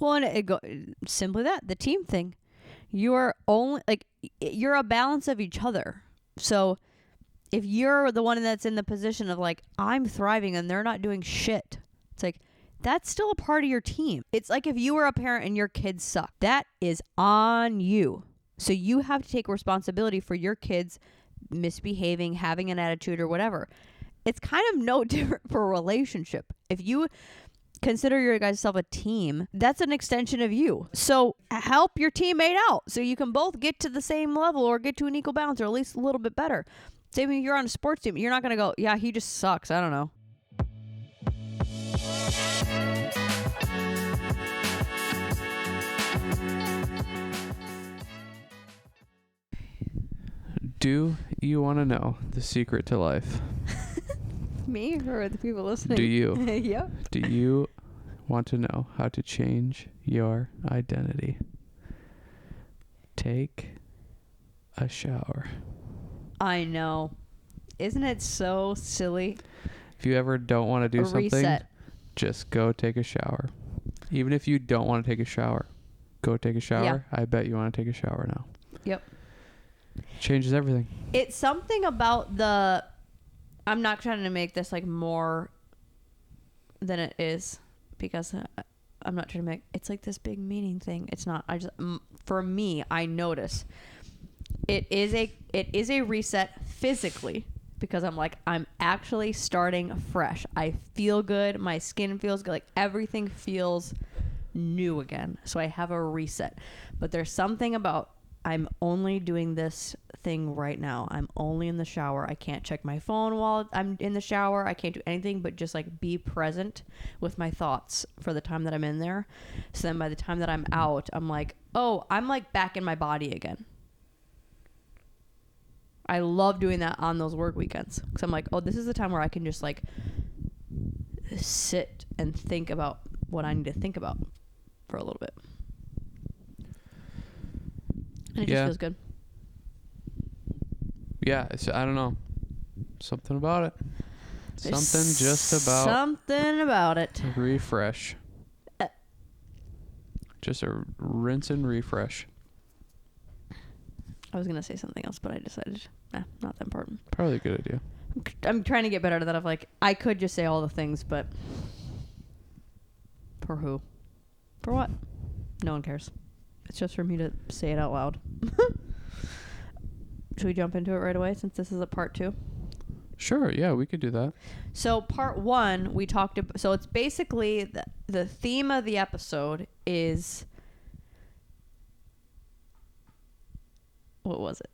Well, and simply that, the team thing. You're only like, you're a balance of each other. So if you're the one that's in the position of like, I'm thriving and they're not doing shit, it's like, that's still a part of your team. It's like if you were a parent and your kids suck, that is on you. So you have to take responsibility for your kids misbehaving, having an attitude or whatever. It's kind of no different for a relationship. If you consider your guys' self a team, that's an extension of you. So help your teammate out so you can both get to the same level or get to an equal balance or at least a little bit better. Same if you're on a sports team. You're not going to go, yeah, he just sucks. I don't know. Do you want to know the secret to life? Me or the people listening? Do you? Yep. Do you want to know how to change your identity? Take a shower. I know. Isn't it so silly? If you ever don't want to do something, reset. Just go take a shower. Even if you don't want to take a shower, go take a shower. Yeah. I bet you want to take a shower now. Yep. Changes everything. It's something about I'm not trying to make this like more than it is because I'm not trying to make, it's like this big meaning thing. It's not, for me, I notice it is a reset physically because I'm actually starting fresh. I feel good. My skin feels good. Like everything feels new again. So I have a reset, but there's something about I'm only doing this thing right now. I'm only in the shower. I can't check my phone while I'm in the shower. I can't do anything but just like be present with my thoughts for the time that I'm in there. So then by the time that I'm out, I'm like, oh, I'm like back in my body again. I love doing that on those work weekends because I'm like, oh, this is the time where I can just like sit and think about what I need to think about for a little bit. And it just feels good. Yeah, I don't know. Something about it. Something about it. Refresh. Just a rinse and refresh. I was going to say something else, but I decided, not that important. Probably a good idea. I'm trying to get better at that of like, I could just say all the things, but for who? For what? No one cares. It's just for me to say it out loud. Should we jump into it right away since this is a part 2? Sure, yeah, we could do that. So part 1, we talked about, so it's basically the theme of the episode is, what was it?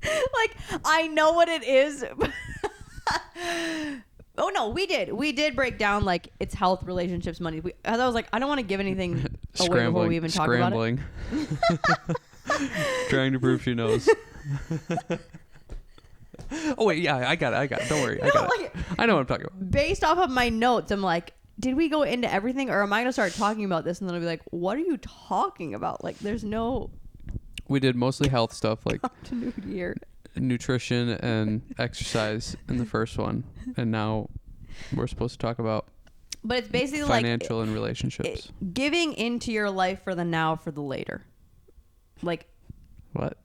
Like, I know what it is. Oh no, we did break down like it's health, relationships, money. I was like, I don't want to give anything away before we even talk about it. Trying to prove she knows. Oh wait, yeah, I got it. Don't worry, I got it. I know what I'm talking about. Based off of my notes, I'm like, did we go into everything, or am I gonna start talking about this and then I'll be like, what are you talking about? Like, there's no. We did mostly health stuff like continuity here. Nutrition and exercise in the first one, and now we're supposed to talk about but it's basically financial like and relationships. Giving into your life for the now for the later. Like what?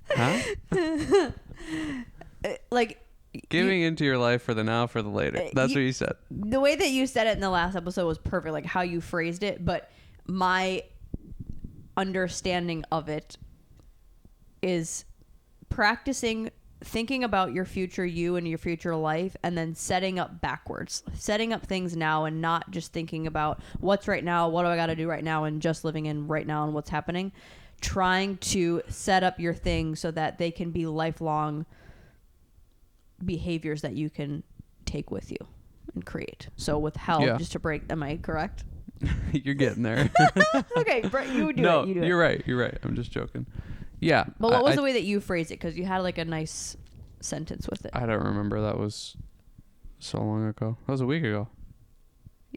Huh? Like giving into your life for the now for the later. That's what you said. The way that you said it in the last episode was perfect, like how you phrased it, but my understanding of it is practicing thinking about your future you and your future life, and then setting up backwards, setting up things now, and not just thinking about what's right now, what do I got to do right now, and just living in right now and what's happening. Trying to set up your things so that they can be lifelong behaviors that you can take with you and create. So with health, just to break, am I correct? You're getting there. Okay, you do no, it. You do you're it. right. You're right. I'm just joking. Yeah. But what was the way that you phrased it? Because you had like a nice sentence with it. I don't remember. That was so long ago. That was a week ago.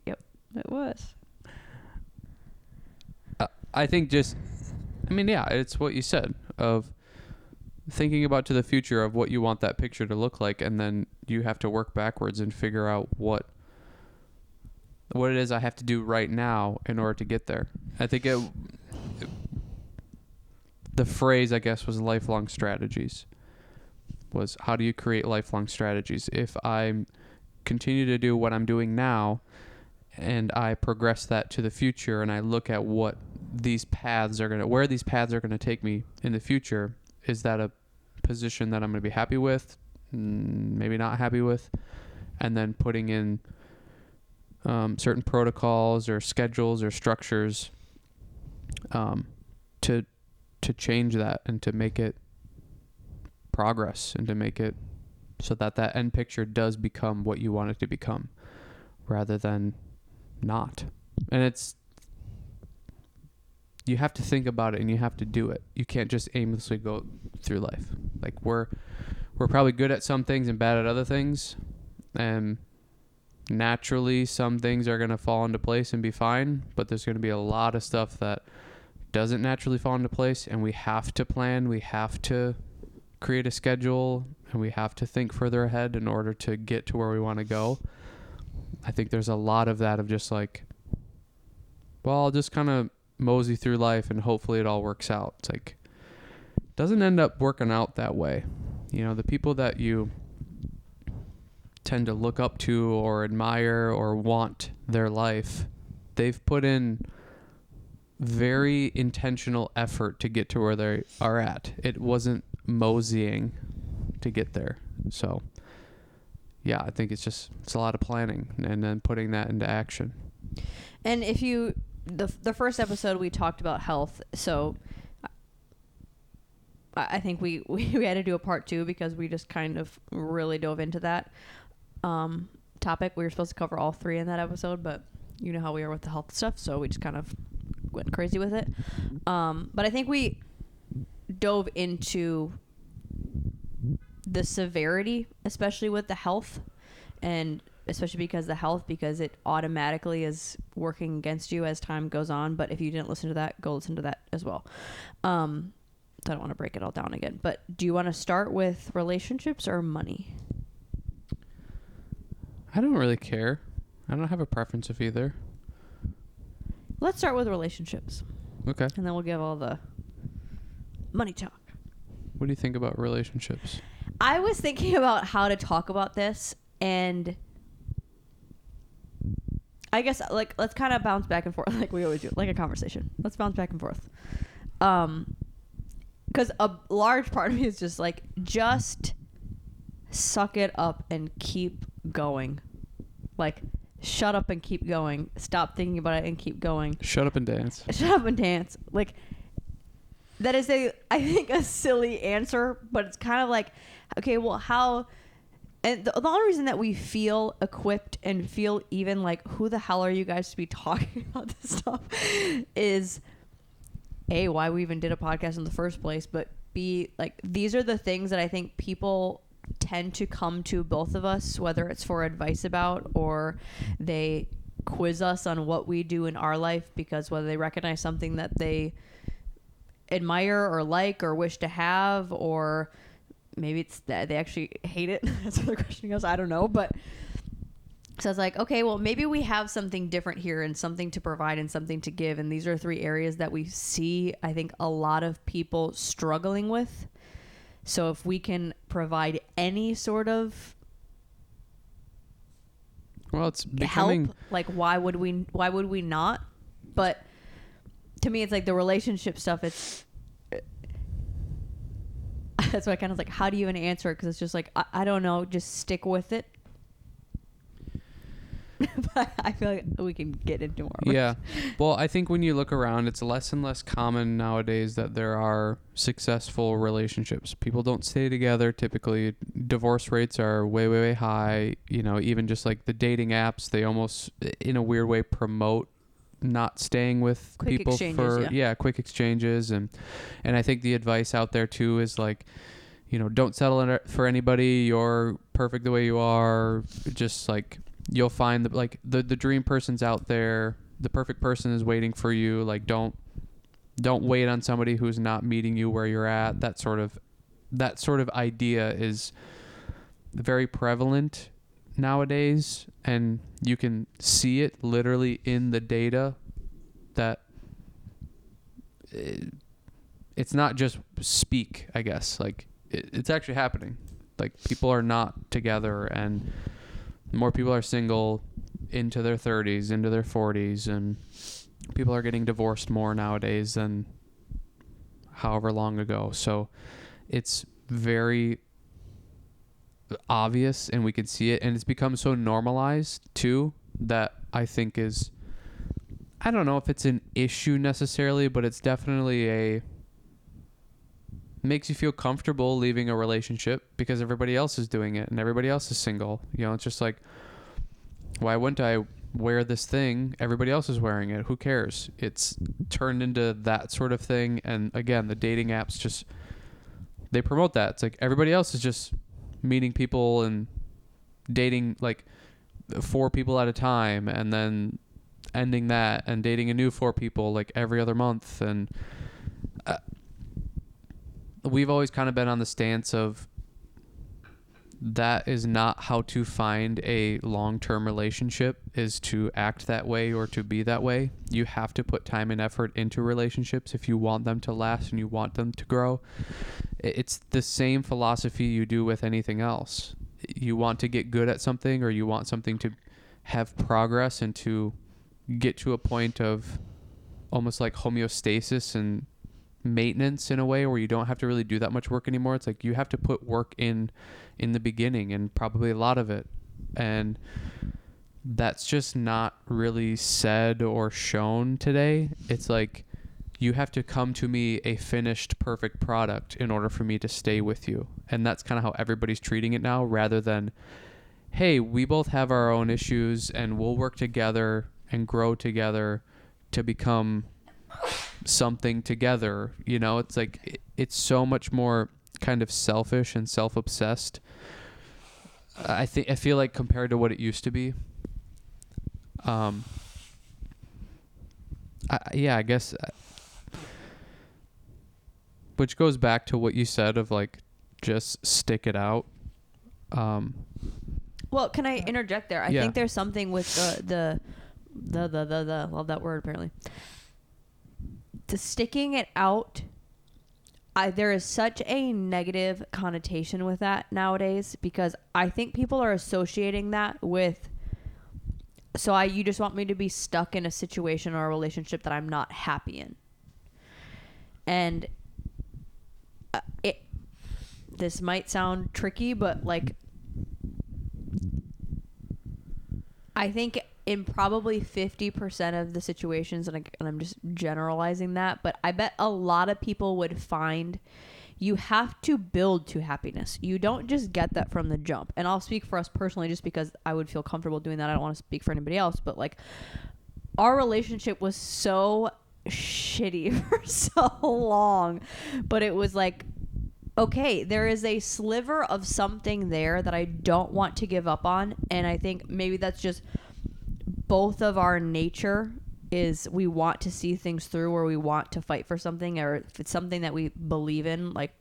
Yep, it was. I think it's what you said of thinking about to the future of what you want that picture to look like, and then you have to work backwards and figure out what what it is I have to do right now in order to get there. I think the phrase, I guess, was lifelong strategies. Was how do you create lifelong strategies? If I continue to do what I'm doing now and I progress that to the future and I look at what these paths are where these paths are gonna take me in the future, is that a position that I'm gonna be happy with? Maybe not happy with. And then putting in certain protocols or schedules or structures to change that and to make it progress and to make it so that end picture does become what you want it to become rather than not. And you have to think about it and you have to do it. You can't just aimlessly go through life. Like we're probably good at some things and bad at other things, and naturally some things are going to fall into place and be fine, but there's going to be a lot of stuff that doesn't naturally fall into place, and we have to plan, we have to create a schedule, and we have to think further ahead in order to get to where we want to go. I think there's a lot of that of just like, well, I'll just kind of mosey through life and hopefully it all works out. It's like, it doesn't end up working out that way. You know, the people that you tend to look up to or admire or want their life, they've put in very intentional effort to get to where they are at. It wasn't moseying to get there. So yeah, I think it's a lot of planning and then putting that into action. And if you the first episode we talked about health, so I think we had to do a part 2 because we just kind of really dove into that topic. We were supposed to cover all 3 in that episode, but you know how we are with the health stuff, so we just kind of went crazy with it. But I think we dove into the severity, especially with the health, and especially because it automatically is working against you as time goes on. But if you didn't listen to that, go listen to that as well. So I don't want to break it all down again. But do you want to start with relationships or money? I don't really care. I don't have a preference of either. Let's start with relationships. Okay. And then we'll give all the money talk. What do you think about relationships? I was thinking about how to talk about this, and I guess like let's kind of bounce back and forth like we always do, like a conversation. Let's bounce back and forth. Because a large part of me is just like, just suck it up and keep going. Like, shut up and keep going. Stop thinking about it and keep going. Shut up and dance. Shut up and dance. Like, that is I think a silly answer, but it's kind of like, okay, well, how... And the only reason that we feel equipped and feel even like, who the hell are you guys to be talking about this stuff, is A, why we even did a podcast in the first place, but B, like, these are the things that I think people tend to come to both of us, whether it's for advice about or they quiz us on what we do in our life, because whether they recognize something that they admire or like or wish to have, or maybe it's that they actually hate it. That's what the question goes. I don't know. But so it's like, okay, well, maybe we have something different here and something to provide and something to give. And these are 3 areas that we see, I think, a lot of people struggling with. So if we can provide any sort of it's becoming help, like why would we not? But to me, it's like the relationship stuff. That's why I kind of like, how do you even answer it? Because it's just like, I don't know, just stick with it. But I feel like we can get into more. Yeah. Well, I think when you look around, it's less and less common nowadays that there are successful relationships. People don't stay together. Typically, divorce rates are way, way, way high. You know, even just like the dating apps, they almost, in a weird way, promote not staying with quick people exchanges, for quick exchanges. And I think the advice out there too is like, you know, don't settle for anybody. You're perfect the way you are. Just like, you'll find that like the dream person's out there. The perfect person is waiting for you. Like, don't wait on somebody who's not meeting you where you're at. That sort of idea is very prevalent nowadays, and you can see it literally in the data that it's not just speak, I guess. Like it's actually happening. Like people are not together, and more people are single into their 30s, into their 40s, and people are getting divorced more nowadays than however long ago. So it's very obvious, and we can see it, and it's become so normalized too that I think is, I don't know if it's an issue necessarily, but it's definitely makes you feel comfortable leaving a relationship because everybody else is doing it and everybody else is single. You know, it's just like, why wouldn't I wear this thing? Everybody else is wearing it. Who cares? It's turned into that sort of thing. And again, the dating apps just, they promote that. It's like everybody else is just meeting people and dating like 4 people at a time, and then ending that and dating a new 4 people like every other month. And we've always kind of been on the stance of that is not how to find a long-term relationship, is to act that way or to be that way. You have to put time and effort into relationships if you want them to last and you want them to grow. It's the same philosophy you do with anything else. You want to get good at something, or you want something to have progress and to get to a point of almost like homeostasis and maintenance in a way where you don't have to really do that much work anymore. It's like you have to put work in the beginning, and probably a lot of it, and that's just not really said or shown today. It's like you have to come to me a finished perfect product in order for me to stay with you. And that's kind of how everybody's treating it now, rather than, hey, we both have our own issues and we'll work together and grow together to become something together. You know, it's like it's so much more kind of selfish and self-obsessed, I feel like, compared to what it used to be. I guess, which goes back to what you said of like just stick it out. Well, can I interject there? I Yeah. think there's something with the love that word apparently. To sticking it out, there is such a negative connotation with that nowadays, because I think people are associating that with, you just want me to be stuck in a situation or a relationship that I'm not happy in. And this might sound tricky, but like, I think in probably 50% of the situations, and I'm just generalizing that, but I bet a lot of people would find you have to build to happiness. You don't just get that from the jump. And I'll speak for us personally, just because I would feel comfortable doing that. I don't want to speak for anybody else, but like, our relationship was so shitty for so long, but it was like, okay, there is a sliver of something there that I don't want to give up on. And I think maybe that's just both of our nature, is we want to see things through, or we want to fight for something, or if it's something that we believe in, like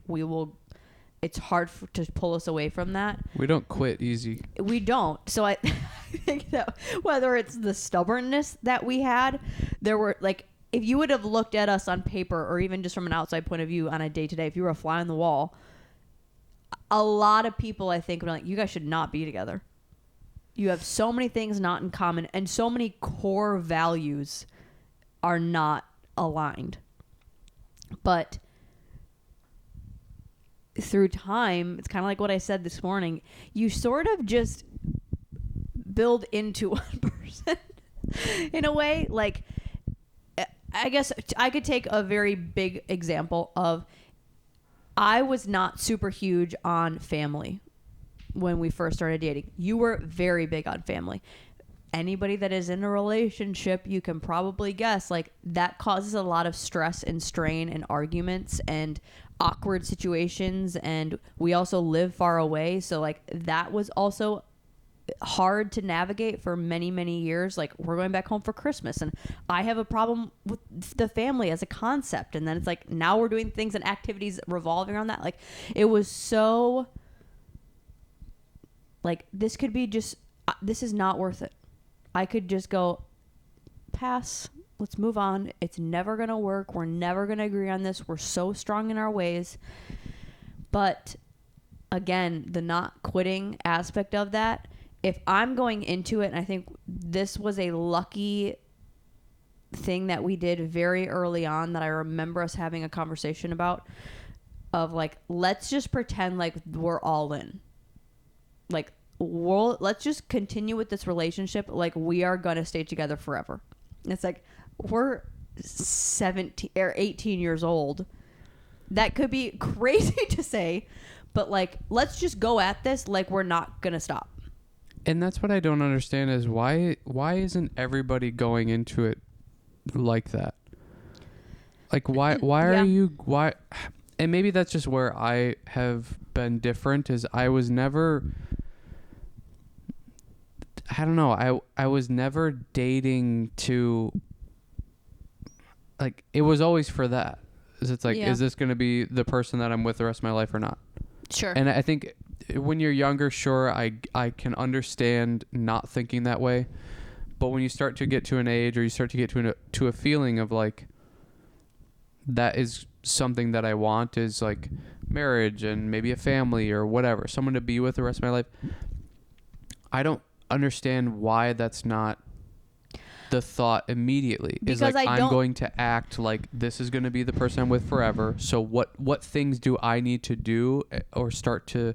it's hard to pull us away from that. We don't quit easy. We don't. So I think that whether it's the stubbornness that we had, there were like, if you would have looked at us on paper, or even just from an outside point of view on a day-to-day, if you were a fly on the wall, a lot of people, I think, were like, you guys should not be together. You have so many things not in common, and so many core values are not aligned. But through time, it's kind of like what I said this morning, you sort of just build into one person in a way. Like, I guess I could take a very big example of, I was not super huge on family when we first started dating. You were very big on family. Anybody that is in a relationship, you can probably guess, like, that causes a lot of stress and strain and arguments and awkward situations. And we also live far away. So like, that was also hard to navigate for many, many years. Like, we're going back home for Christmas, and I have a problem with the family as a concept. And then it's like, now we're doing things and activities revolving around that. Like, it was so like, this could be just this is not worth it. I could just go, pass. Let's move on. It's never going to work. We're never going to agree on this. We're so strong in our ways. But again, the not quitting aspect of that, if I'm going into it, and I think this was a lucky thing that we did very early on that I remember us having a conversation about, of like, let's just pretend like we're all in. Like, let's just continue with this relationship like we are going to stay together forever. It's like, we're 17 or 18 years old. That could be crazy to say, but like, let's just go at this like we're not going to stop. And that's what I don't understand is why isn't everybody going into it like that? Like, why Yeah. are you, why? And maybe that's just where I have been different, is I was never, I don't know, I was never dating to, like, it was always for that. It's like, Yeah. is this going to be the person that I'm with the rest of my life or not? Sure. And I think when you're younger, sure, I can understand not thinking that way. But when you start to get to an age, or you start to get to a feeling of like, that is something that I want, is like marriage and maybe a family or whatever, someone to be with the rest of my life. I don't understand why that's not the thought immediately. Because is like, I I'm don't- going to act like this is going to be the person I'm with forever. So what things do I need to do or start to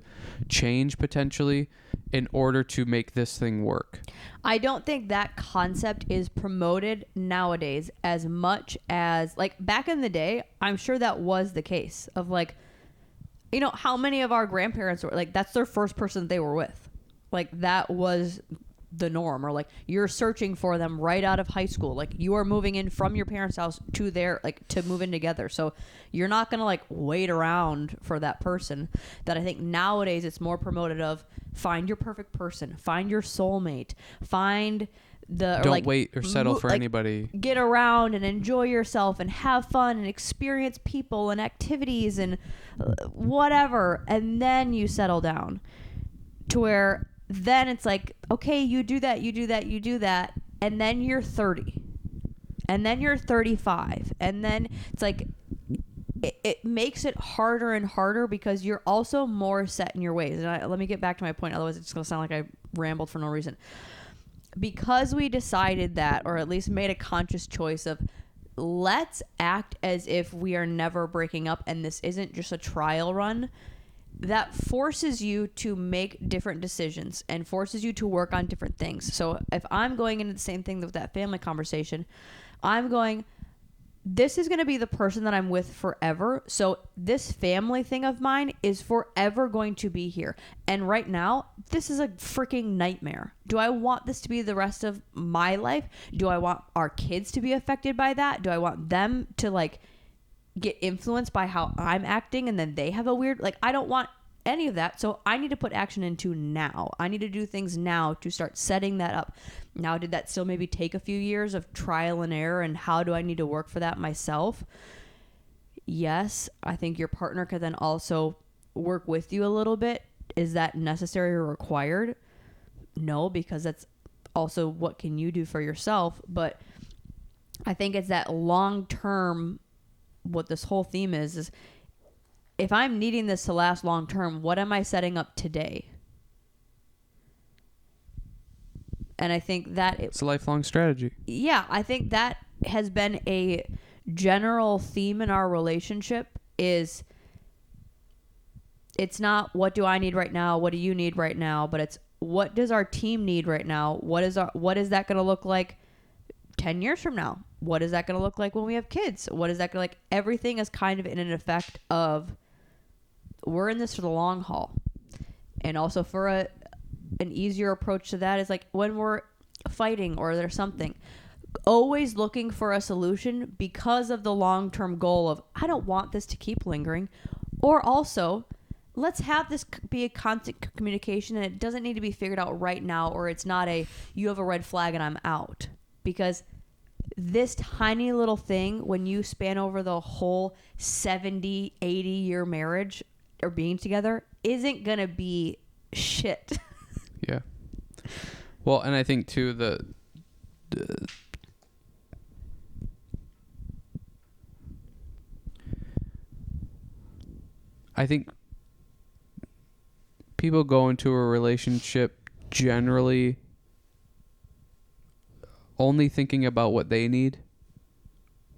change potentially in order to make this thing work? I don't think that concept is promoted nowadays as much as, like, back in the day. I'm sure that was the case of, like, you know, how many of our grandparents were like, that's their first person they were with. Like, that was the norm. Or like, you're searching for them right out of high school. Like, you are moving in from your parents' house to their, like, to move in together. So you're not gonna like wait around for that person. That I think nowadays it's more promoted of, find your perfect person, find your soulmate, find the, Don't wait or settle for anybody. Get around and enjoy yourself and have fun and experience people and activities and whatever, and then you settle down. To where then it's like, okay, you do that, and then you're 30, and then you're 35, and then it's like, it makes it harder and harder because you're also more set in your ways. And let me get back to my point, otherwise it's going to sound like I rambled for no reason. Because we decided that, or at least made a conscious choice of, let's act as if we are never breaking up and this isn't just a trial run, that forces you to make different decisions and forces you to work on different things. So if I'm going into the same thing with that family conversation, I'm going, this is going to be the person that I'm with forever. So this family thing of mine is forever going to be here. And right now, this is a freaking nightmare. Do I want this to be the rest of my life? Do I want our kids to be affected by that? Do I want them to like get influenced by how I'm acting and then they have a weird, like, I don't want any of that. So I need to put action into now. I need to do things now to start setting that up. Now, did that still maybe take a few years of trial and error, and how do I need to work for that myself? Yes. I think your partner could then also work with you a little bit. Is that necessary or required? No, because that's also what can you do for yourself. But I think it's that long-term, what this whole theme is if I'm needing this to last long term, what am I setting up today? And I think that It's a lifelong strategy. Yeah, I think that has been a general theme in our relationship. Is it's not what do I need right now, what do you need right now, but it's what does our team need right now? What is that going to look like 10 years from now? What is that going to look like when we have kids? What is that going to like? Everything is kind of in an effect of, we're in this for the long haul. And also for an easier approach to that is like when we're fighting or there's something, always looking for a solution because of the long-term goal of, I don't want this to keep lingering. Or also, let's have this be a constant communication, and it doesn't need to be figured out right now, or it's not a, you have a red flag and I'm out. Because this tiny little thing, when you span over the whole 70, 80-year marriage or being together, isn't going to be shit. Yeah. Well, and I think too I think people go into a relationship generally only thinking about what they need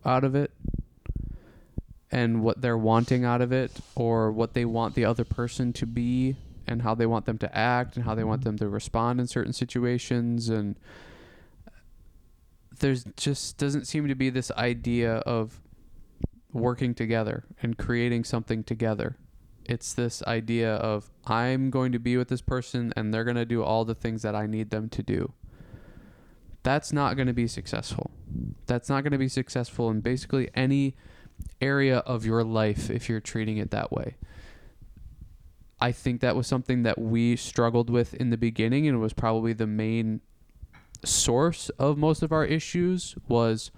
out of it and what they're wanting out of it, or what they want the other person to be and how they want them to act and how they want them to respond in certain situations. And there's just doesn't seem to be this idea of working together and creating something together. It's this idea of, I'm going to be with this person and they're going to do all the things that I need them to do. That's not going to be successful. That's not going to be successful in basically any area of your life if you're treating it that way. I think that was something that we struggled with in the beginning, and it was probably the main source of most of our issues, was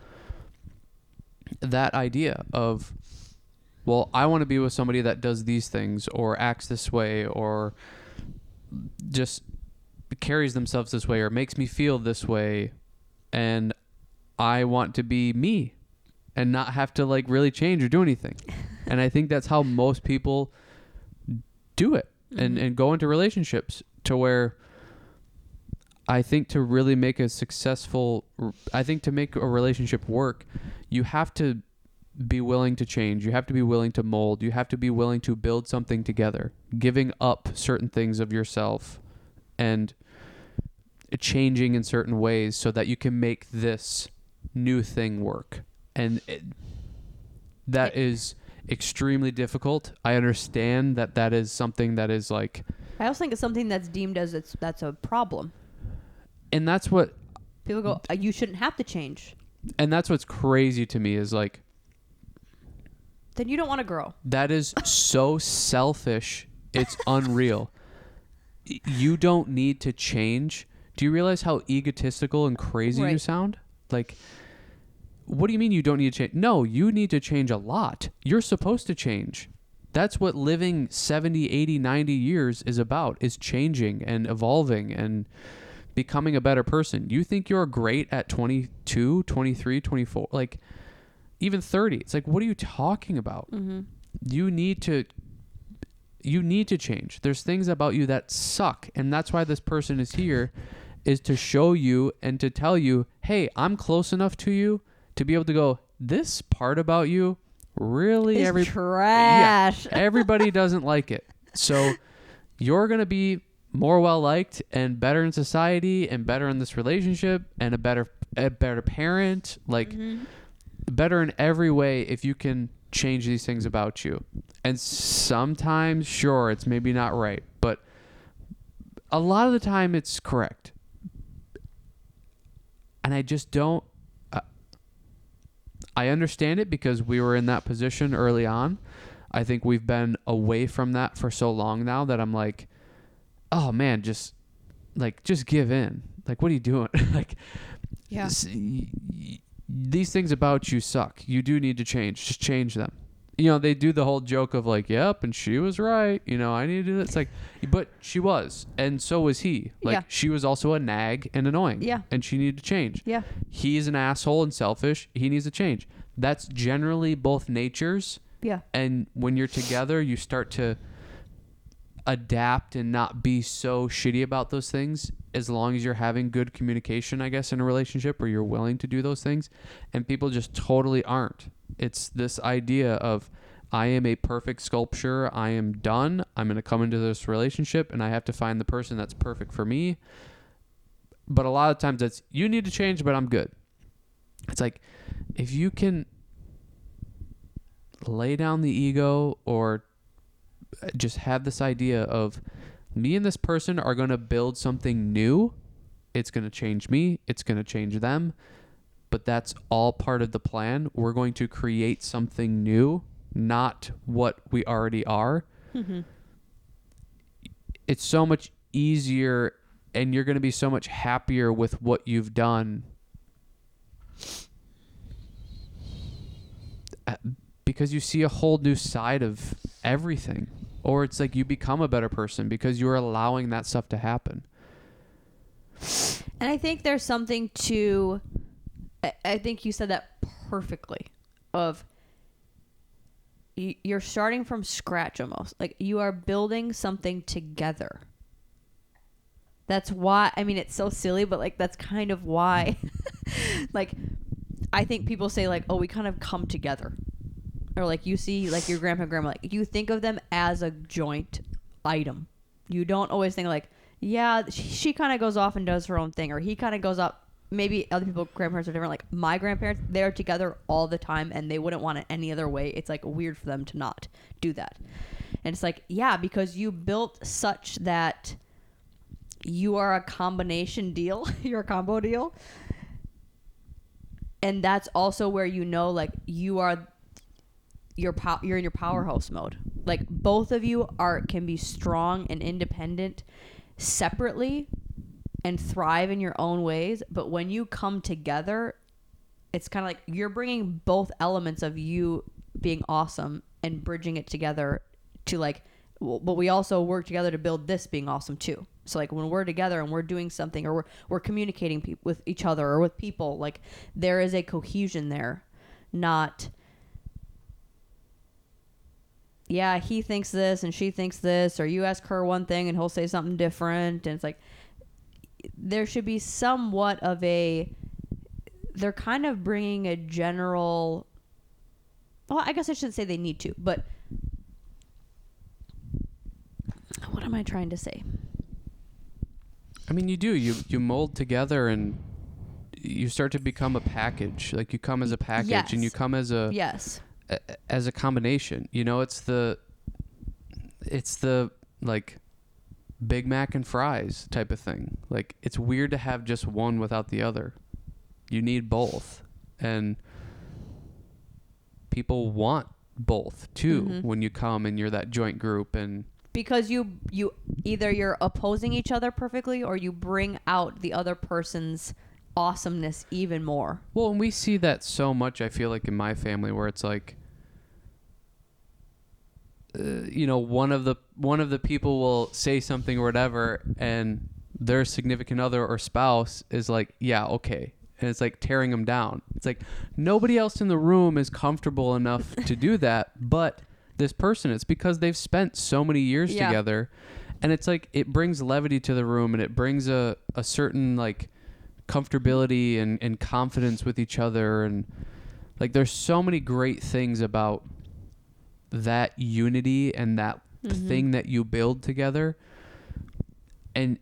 that idea of, well, I want to be with somebody that does these things or acts this way or just carries themselves this way or makes me feel this way, and I want to be me and not have to like really change or do anything. And I think that's how most people do it and go into relationships, to where I think to really make a successful, I think to make a relationship work, you have to be willing to change. You have to be willing to mold. You have to be willing to build something together, giving up certain things of yourself and changing in certain ways so that you can make this new thing work. And that is extremely difficult. I understand that that is something that is like, I also think it's something that's deemed as that's a problem. and that's what People go, you shouldn't have to change. and that's what's crazy to me is like, Then you don't want to grow. that is so selfish. It's unreal. You don't need to change. Do you realize how egotistical and crazy you Right. sound? Like, what do you mean you don't need to change? No, you need to change a lot. You're supposed to change. That's what living 70, 80, 90 years is about, is changing and evolving and becoming a better person. You think you're great at 22, 23, 24, like even 30. It's like, what are you talking about? Mm-hmm. You need to change. There's things about you that suck. And that's why this person is here, is to show you and to tell you, hey, I'm close enough to you to be able to go, this part about you really It's trash. Yeah, everybody doesn't like it. So you're going to be more well liked and better in society and better in this relationship and a better parent, like better in every way if you can change these things about you. And sometimes, sure, it's maybe not right, but a lot of the time it's correct. And I just don't, I understand it because we were in that position early on. I think we've been away from that for so long now that I'm like, oh man, just give in. Like, what are you doing? Like, Yeah. These things about you suck. You do need to change. Just change them. You know, they do the whole joke of like, yep, and she was right. You know, I need to do this. It's like, but she was, and so was he. Like, Yeah. she was also a nag and annoying. Yeah. And she needed to change. Yeah. He's an asshole and selfish. He needs to change. That's generally both natures. Yeah. And when you're together, you start to adapt and not be so shitty about those things, as long as you're having good communication, I guess, in a relationship where you're willing to do those things. And people just totally aren't. It's this idea of, I am a perfect sculpture. I am done. I'm going to come into this relationship and I have to find the person that's perfect for me. But a lot of times it's, you need to change, but I'm good. It's like, if you can lay down the ego, or just have this idea of, me and this person are going to build something new. It's going to change me. It's going to change them. But that's all part of the plan. We're going to create something new, not what we already are. Mm-hmm. It's so much easier, and you're going to be so much happier with what you've done, because you see a whole new side of everything. Or it's like you become a better person because you're allowing that stuff to happen. And I think there's something to, I think you said that perfectly, of you're starting from scratch almost. Like you are building something together. That's why, I mean, it's so silly, but like that's kind of why, like, I think people say like, oh, we kind of come together. Or like you see like your grandpa and grandma, like you think of them as a joint item. You don't always think like, yeah, she kind of goes off and does her own thing, or he kind of goes up. Maybe other people, grandparents are different. Like my grandparents, they're together all the time and they wouldn't want it any other way. It's like weird for them to not do that. And it's like, yeah, because you built such that you are a combination deal. You're a combo deal. And that's also where you know, like you're in your powerhouse mode. Like both of you can be strong and independent separately and thrive in your own ways, but when you come together, it's kind of like you're bringing both elements of you being awesome and bridging it together to like, but we also work together to build this being awesome too. So like when we're together and we're doing something, or we're communicating with each other or with people, like there is a cohesion there, not, yeah, he thinks this and she thinks this, or you ask her one thing and he'll say something different. And it's like, there should be somewhat of they're kind of bringing a general, well, I guess I shouldn't say they need to, but what am I trying to say? I mean, you do. You mold together and you start to become a package. Like you come as a package, yes. And you come as a as a combination. You know, it's the like Big Mac and fries type of thing. Like it's weird to have just one without the other. You need both, and people want both too when you come and you're that joint group. And because you either you're opposing each other perfectly, or you bring out the other person's awesomeness even more. Well, and we see that so much, I feel like, in my family, where it's like, you know, one of the people will say something or whatever, and their significant other or spouse is like, yeah, okay. And it's like tearing them down. It's like nobody else in the room is comfortable enough to do that, but this person. It's because they've spent so many years together, and it's like it brings levity to the room, and it brings a certain like comfortability and confidence with each other. And like there's so many great things about that unity and that thing that you build together, and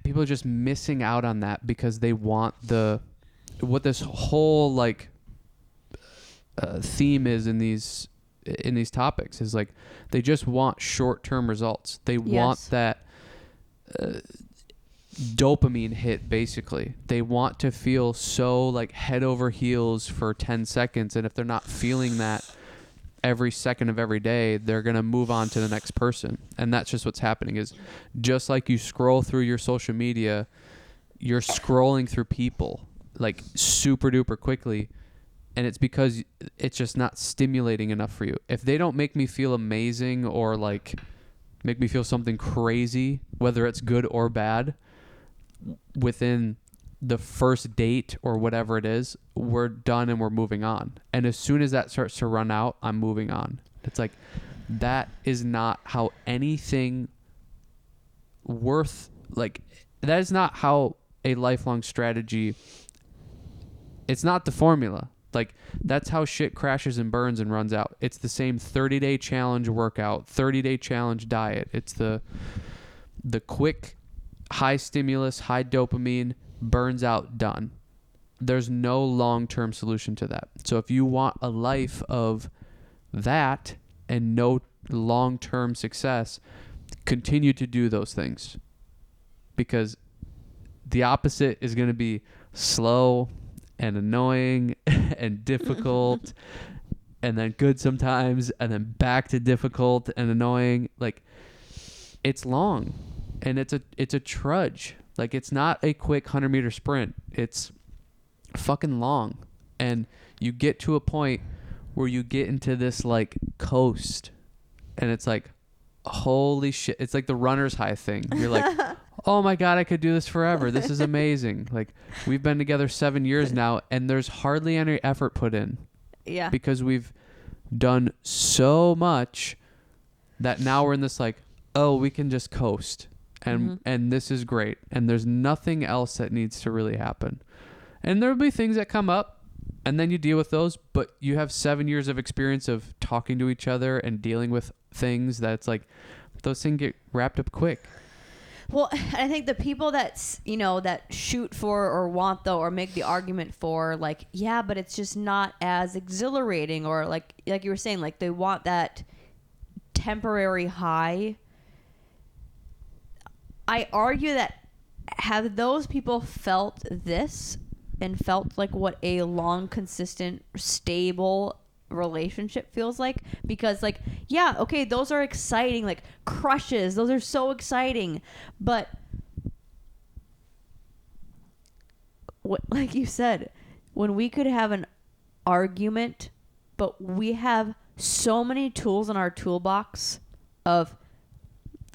people are just missing out on that because they want what this whole like theme is in these topics is like they just want short-term results. They want that dopamine hit, basically. They want to feel so like head over heels for 10 seconds, and if they're not feeling that every second of every day, they're going to move on to the next person. And that's just what's happening. Is just like you scroll through your social media, you're scrolling through people like super duper quickly, and it's because it's just not stimulating enough for you. If they don't make me feel amazing or like make me feel something crazy, whether it's good or bad, within the first date or whatever it is, we're done and we're moving on. And as soon as that starts to run out, I'm moving on. It's like, that is not how anything that is not how a lifelong strategy, it's not the formula. Like, that's how shit crashes and burns and runs out. It's the same 30-day challenge workout, 30-day challenge diet. It's the quick, high stimulus, high dopamine, burns out, done. There's no long-term solution to that. So if you want a life of that and no long-term success, continue to do those things, because the opposite is going to be slow and annoying and difficult and then good sometimes and then back to difficult and annoying. Like, it's long and it's a trudge. Like, it's not a quick 100-meter sprint. It's fucking long. And you get to a point where you get into this like coast, and it's like, holy shit. It's like the runner's high thing. You're like, oh my God, I could do this forever. This is amazing. Like, we've been together 7 years now, and there's hardly any effort put in. Yeah. Because we've done so much that now we're in this like, oh, we can just coast. And this is great. And there's nothing else that needs to really happen. And there'll be things that come up, and then you deal with those. But you have 7 years of experience of talking to each other and dealing with things that's like, those things get wrapped up quick. Well, I think the people that, you know, that shoot for or want though, or make the argument for like, yeah, but it's just not as exhilarating, or like you were saying, like they want that temporary high. I argue that have those people felt this and felt like what a long, consistent, stable relationship feels like? Because like, yeah, okay, those are exciting, like crushes, those are so exciting, but what, like you said, when we could have an argument, but we have so many tools in our toolbox of,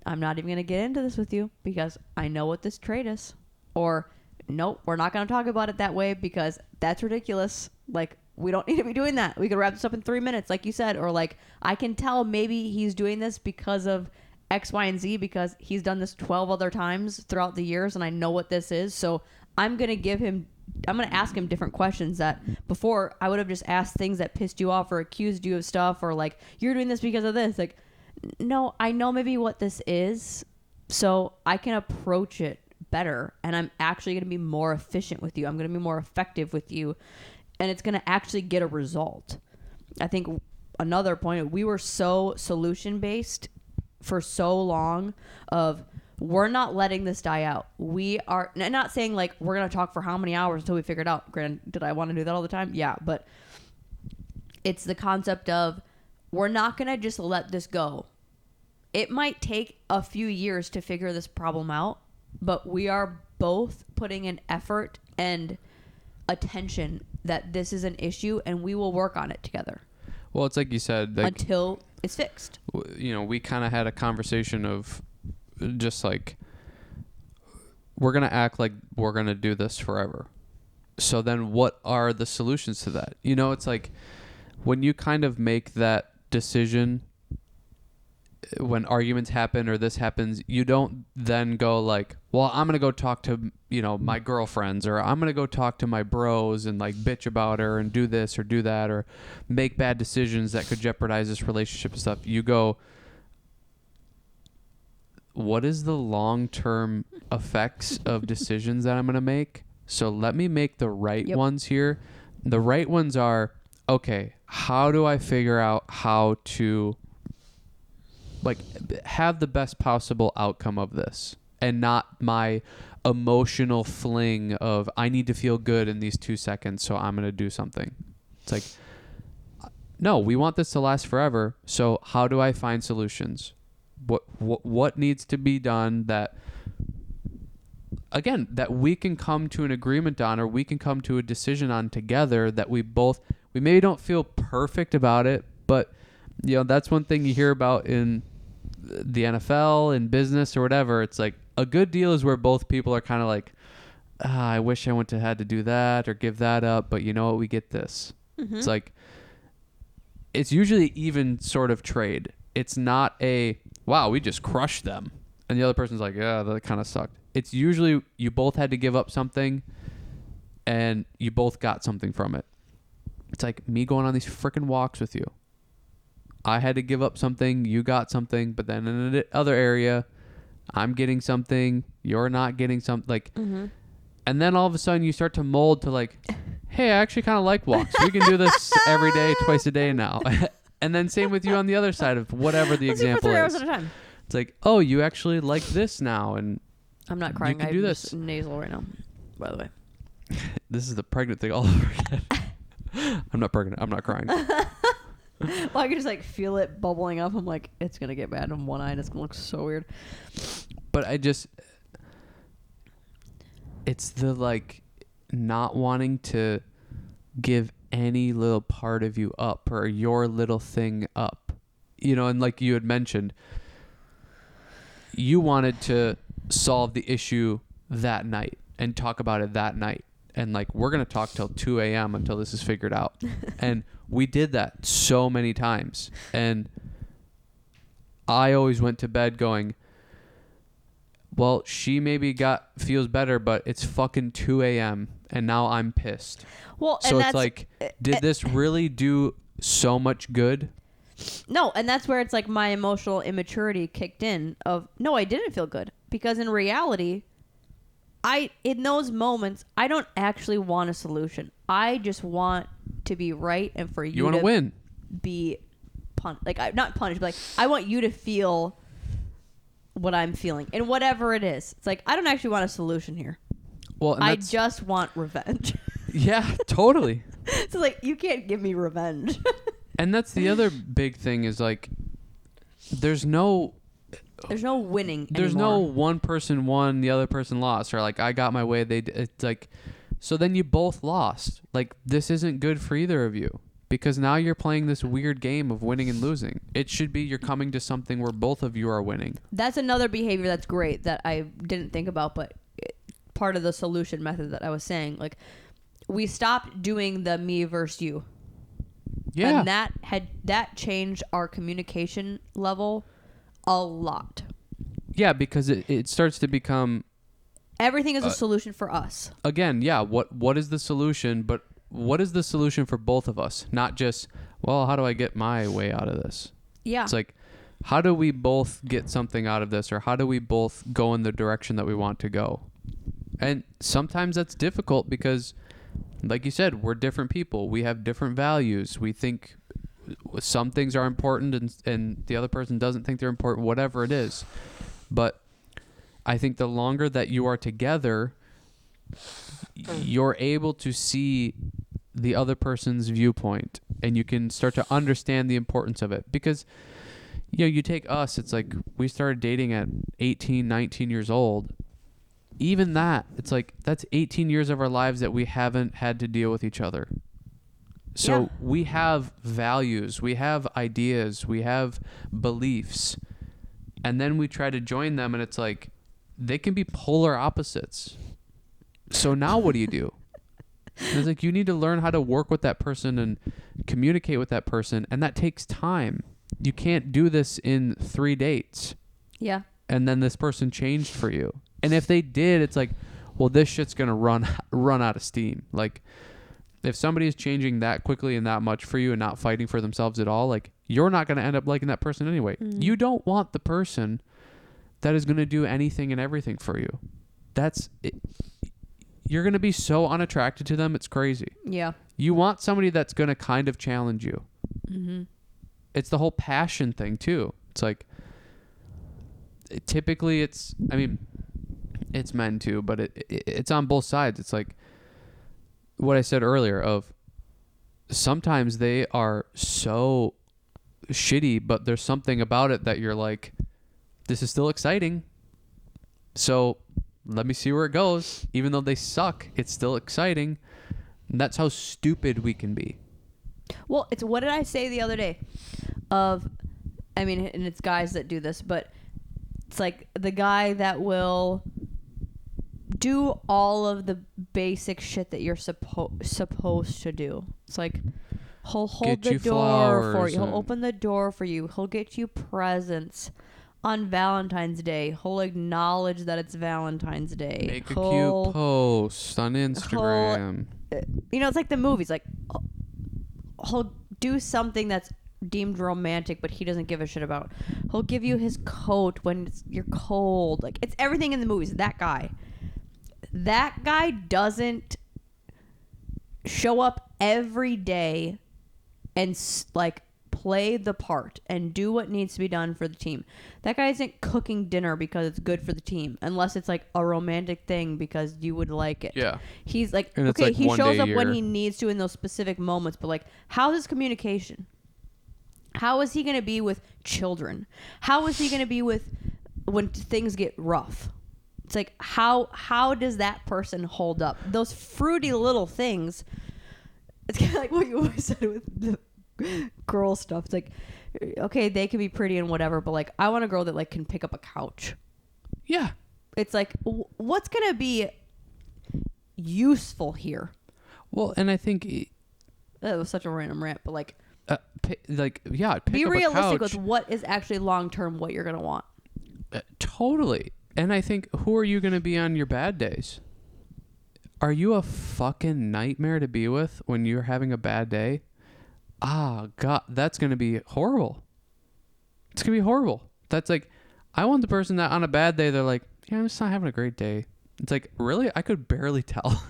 I'm not even going to get into this with you because I know what this trait is, or nope, we're not going to talk about it that way because that's ridiculous. Like, we don't need to be doing that. We could wrap this up in 3 minutes, like you said. Or like, I can tell maybe he's doing this because of X, Y, and Z, because he's done this 12 other times throughout the years, and I know what this is. So I'm going to ask him different questions that before I would have just asked things that pissed you off or accused you of stuff, or like, you're doing this because of this. Like, no, I know maybe what this is, so I can approach it better, and I'm actually going to be more efficient with you. I'm going to be more effective with you, and it's going to actually get a result. I think another point, we were so solution based for so long of, we're not letting this die out. We are not saying like we're going to talk for how many hours until we figure it out. Granted, did I want to do that all the time? Yeah, but it's the concept of, we're not going to just let this go. It might take a few years to figure this problem out, but we are both putting an effort and attention that this is an issue, and we will work on it together. Well, it's like you said, like, until it's fixed. You know, we kind of had a conversation of just like, we're going to act like we're going to do this forever. So then what are the solutions to that? You know, it's like when you kind of make that decision, when arguments happen or this happens, you don't then go like, well, I'm going to go talk to, you know, my girlfriends, or I'm going to go talk to my bros and like bitch about her and do this or do that, or make bad decisions that could jeopardize this relationship and stuff. You go, what is the long-term effects of decisions that I'm going to make? So let me make the right ones here. The right ones are, okay, how do I figure out how to like have the best possible outcome of this, and not my emotional fling of, I need to feel good in these 2 seconds, so I'm going to do something. It's like, no, we want this to last forever. So how do I find solutions? What needs to be done that, again, that we can come to an agreement on, or we can come to a decision on together, that we maybe don't feel perfect about it, but you know, that's one thing you hear about in the NFL and business or whatever. It's like, a good deal is where both people are kind of like, I wish I wouldn't have had to do that or give that up, but you know what, we get this. Mm-hmm. It's like, it's usually even sort of trade. It's not a, wow, we just crushed them, and the other person's like, yeah, that kind of sucked. It's usually you both had to give up something, and you both got something from it. It's like me going on these freaking walks with you. I had to give up something, you got something, but then in another area, I'm getting something, you're not getting something. Like, and then all of a sudden you start to mold to like, hey, I actually kind of like walks. We can do this every day, twice a day now. And then same with you on the other side of whatever the example is. 3 hours at a time. It's like, oh, you actually like this now, and I'm not crying. You can do this. Just nasal right now, by the way. This is the pregnant thing all over again. I'm not pregnant. I'm not crying. Well, I can just like feel it bubbling up. I'm like, it's gonna get bad in one eye, and it's gonna look so weird. But it's the like not wanting to give any little part of you up, or your little thing up, you know. And like you had mentioned, you wanted to solve the issue that night and talk about it that night. And like, we're going to talk till 2 a.m. until this is figured out. And we did that so many times. And I always went to bed going, well, she maybe feels better, but it's fucking 2 a.m. and now I'm pissed. Well, so it's like, did this really do so much good? No, and that's where it's like my emotional immaturity kicked in of, no, I didn't feel good. Because in reality, in those moments, I don't actually want a solution. I just want to be right and for you want to win. Be punished. Like, not punished, but like, I want you to feel what I'm feeling. And whatever it is. It's like, I don't actually want a solution here. Well, I just want revenge. Yeah, totally. So like, you can't give me revenge. And that's the other big thing is like, there's no winning There's anymore. No one person won, the other person lost, or like, I got my way, it's like, so then you both lost. Like, this isn't good for either of you, because now you're playing this weird game of winning and losing. It should be you're coming to something where both of you are winning. That's another behavior that's great that I didn't think about, but part of the solution method that I was saying, like, we stopped doing the me versus you. Yeah. And that changed our communication level a lot. Yeah, because it starts to become... Everything is a solution for us. Again, yeah, what is the solution? But what is the solution for both of us? Not just, well, how do I get my way out of this? Yeah. It's like, how do we both get something out of this? Or how do we both go in the direction that we want to go? And sometimes that's difficult because, like you said, we're different people. We have different values. We think some things are important and the other person doesn't think they're important, whatever it is. But I think the longer that you are together, you're able to see the other person's viewpoint and you can start to understand the importance of it. Because, you know, you take us, it's like we started dating at 18, 19 years old. Even that, it's like, that's 18 years of our lives that we haven't had to deal with each other. So yeah. We have values, we have ideas, we have beliefs, and then we try to join them and it's like, they can be polar opposites. So now what do you do? And it's like, you need to learn how to work with that person and communicate with that person, and that takes time. You can't do this in 3 dates. Yeah. And then this person changed for you. And if they did, it's like, well, this shit's going to run out of steam. Like, if somebody is changing that quickly and that much for you and not fighting for themselves at all, like, you're not going to end up liking that person anyway. Mm. You don't want the person that is going to do anything and everything for you. That's it. You're going to be so unattracted to them, it's crazy. Yeah. You want somebody that's going to kind of challenge you. Mm-hmm. It's the whole passion thing, too. It's like, typically it's men too, but it's on both sides. It's like what I said earlier of sometimes they are so shitty, but there's something about it that you're like, this is still exciting. So let me see where it goes. Even though they suck, it's still exciting. And that's how stupid we can be. Well, it's what did I say the other day? And it's guys that do this, but it's like the guy that will do all of the basic shit that you're supposed to do. It's like he'll hold the door for you. He'll open the door for you. He'll get you presents on Valentine's Day. He'll acknowledge that it's Valentine's Day. Make a cute post on Instagram. It's like the movies. Like he'll do something that's deemed romantic, but he doesn't give a shit about. He'll give you his coat when you're cold. Like, it's everything in the movies. That guy doesn't show up every day and like play the part and do what needs to be done for the team. That guy isn't cooking dinner because it's good for the team, unless it's like a romantic thing because you would like it. Yeah. He's like, okay, like he shows up when he needs to in those specific moments, but like, how's his communication? How is he going to be with children? How is he going to be with when things get rough? It's like, how does that person hold up? Those fruity little things. It's kind of like what you always said with the girl stuff. It's like, okay, they can be pretty and whatever, but like, I want a girl that like can pick up a couch. Yeah. It's like, what's going to be useful here? Well, and I think That was such a random rant, but like pick be up realistic a couch. with what is actually long term, what you're going to want. Totally. And I think, who are you going to be on your bad days? Are you a fucking nightmare to be with when you're having a bad day? God, that's going to be horrible. It's going to be horrible. That's like, I want the person that on a bad day, they're like, yeah, I'm just not having a great day. It's like, really? I could barely tell.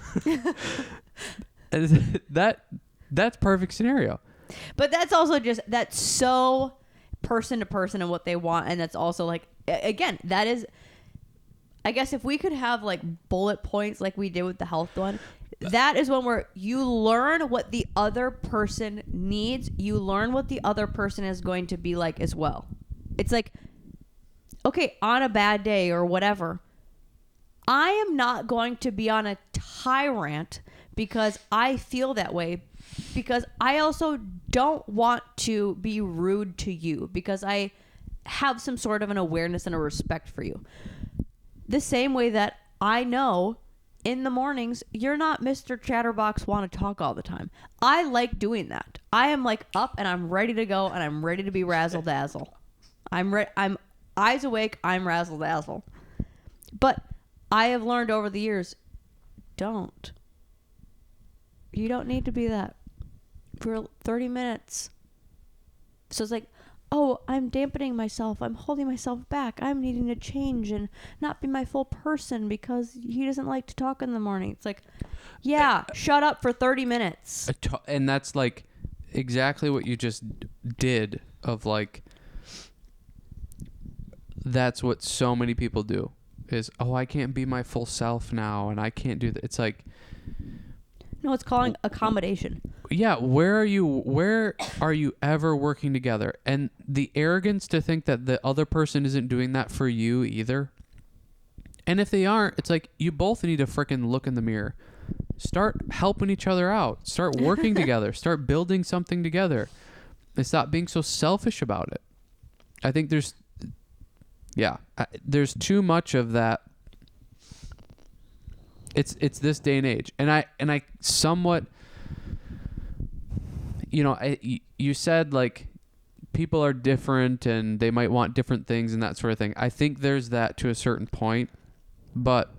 That's perfect scenario. But that's also just, that's so person to person and what they want. And that's also like, again, that is, I guess if we could have like bullet points like we did with the health one, that is one where you learn what the other person needs. You learn what the other person is going to be like as well. It's like, okay, on a bad day or whatever, I am not going to be on a tyrant because I feel that way, because I also don't want to be rude to you, because I have some sort of an awareness and a respect for you. The same way that I know in the mornings, you're not Mr. Chatterbox want to talk all the time. I like doing that. I am like up and I'm ready to go and I'm ready to be razzle dazzle. I'm eyes awake. I'm razzle dazzle. But I have learned over the years, you don't need to be that for 30 minutes. So it's like, oh, I'm dampening myself. I'm holding myself back. I'm needing to change and not be my full person because he doesn't like to talk in the morning. It's like, yeah, shut up for 30 minutes. And that's like exactly what you just did of like, that's what so many people do is, oh, I can't be my full self now and I can't do that. It's like, no, it's calling accommodation. Yeah, where are you ever working together? And the arrogance to think that the other person isn't doing that for you either. And if they aren't, it's like, you both need to freaking look in the mirror. Start helping each other out. Start working together. Start building something together. And stop being so selfish about it. I think there's too much of that. It's this day and age. And I somewhat, you said like people are different and they might want different things and that sort of thing. I think there's that to a certain point, but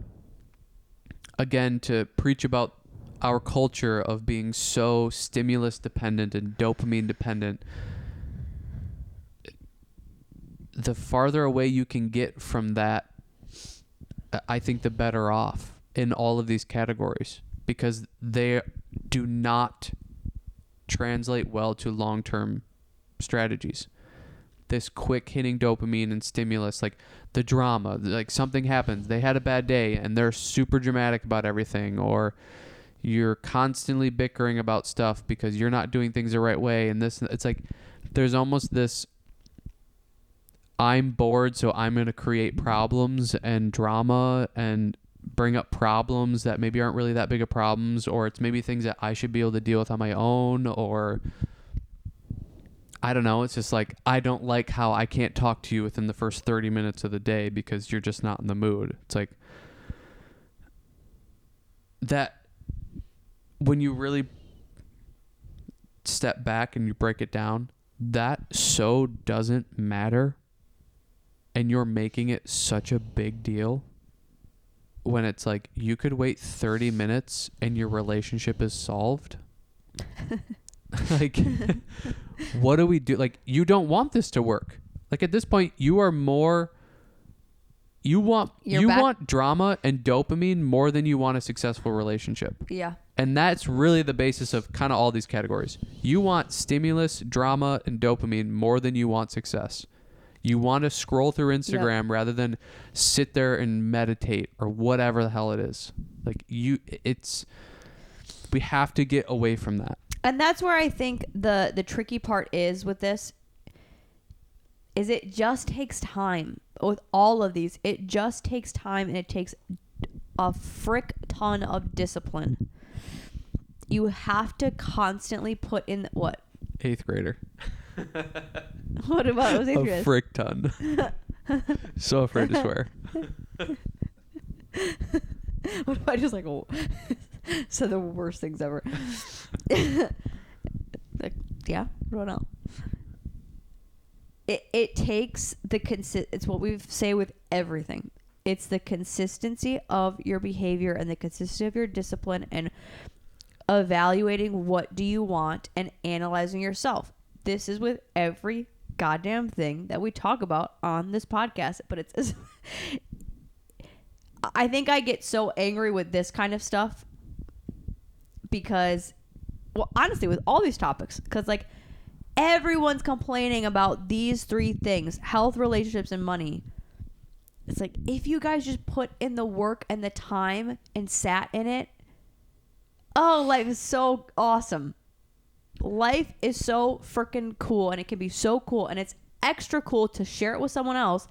again, to preach about our culture of being so stimulus dependent and dopamine dependent, the farther away you can get from that, I think the better off in all of these categories, because they do not translate well to long-term strategies. This quick hitting dopamine and stimulus, like the drama, like something happens, they had a bad day and they're super dramatic about everything, or you're constantly bickering about stuff because you're not doing things the right way, and this, it's like there's almost this, I'm bored so I'm going to create problems and drama and bring up problems that maybe aren't really that big of problems, or it's maybe things that I should be able to deal with on my own, or I don't know. It's just like, I don't like how I can't talk to you within the first 30 minutes of the day because you're just not in the mood. It's like that when you really step back and you break it down, that so doesn't matter, and you're making it such a big deal when it's like, you could wait 30 minutes and your relationship is solved. Like, what do we do? Like, you don't want this to work. Like, at this point, you want drama and dopamine more than you want a successful relationship. Yeah. And that's really the basis of kind of all these categories. You want stimulus, drama, and dopamine more than you want success. You want to scroll through Instagram rather than sit there and meditate or whatever the hell it is. Like, we have to get away from that. And that's where I think the tricky part is with this, is it just takes time. With all of these, it just takes time, and it takes a frick ton of discipline. You have to constantly put in what? 8th grader. What about it was 8th grade? A frick ton. So afraid to swear. What if I just like said the worst things ever? Like, yeah, I don't know. It takes it's what we say with everything. It's the consistency of your behavior and the consistency of your discipline and evaluating what do you want and analyzing yourself. This is with every goddamn thing that we talk about on this podcast, but it's I think I get so angry with this kind of stuff because, well, honestly, with all these topics, because like everyone's complaining about these three things: health, relationships, and money. It's like, if you guys just put in the work and the time and sat in it, oh, life is so awesome. Life is so freaking cool, and it can be so cool, and it's extra cool to share it with someone else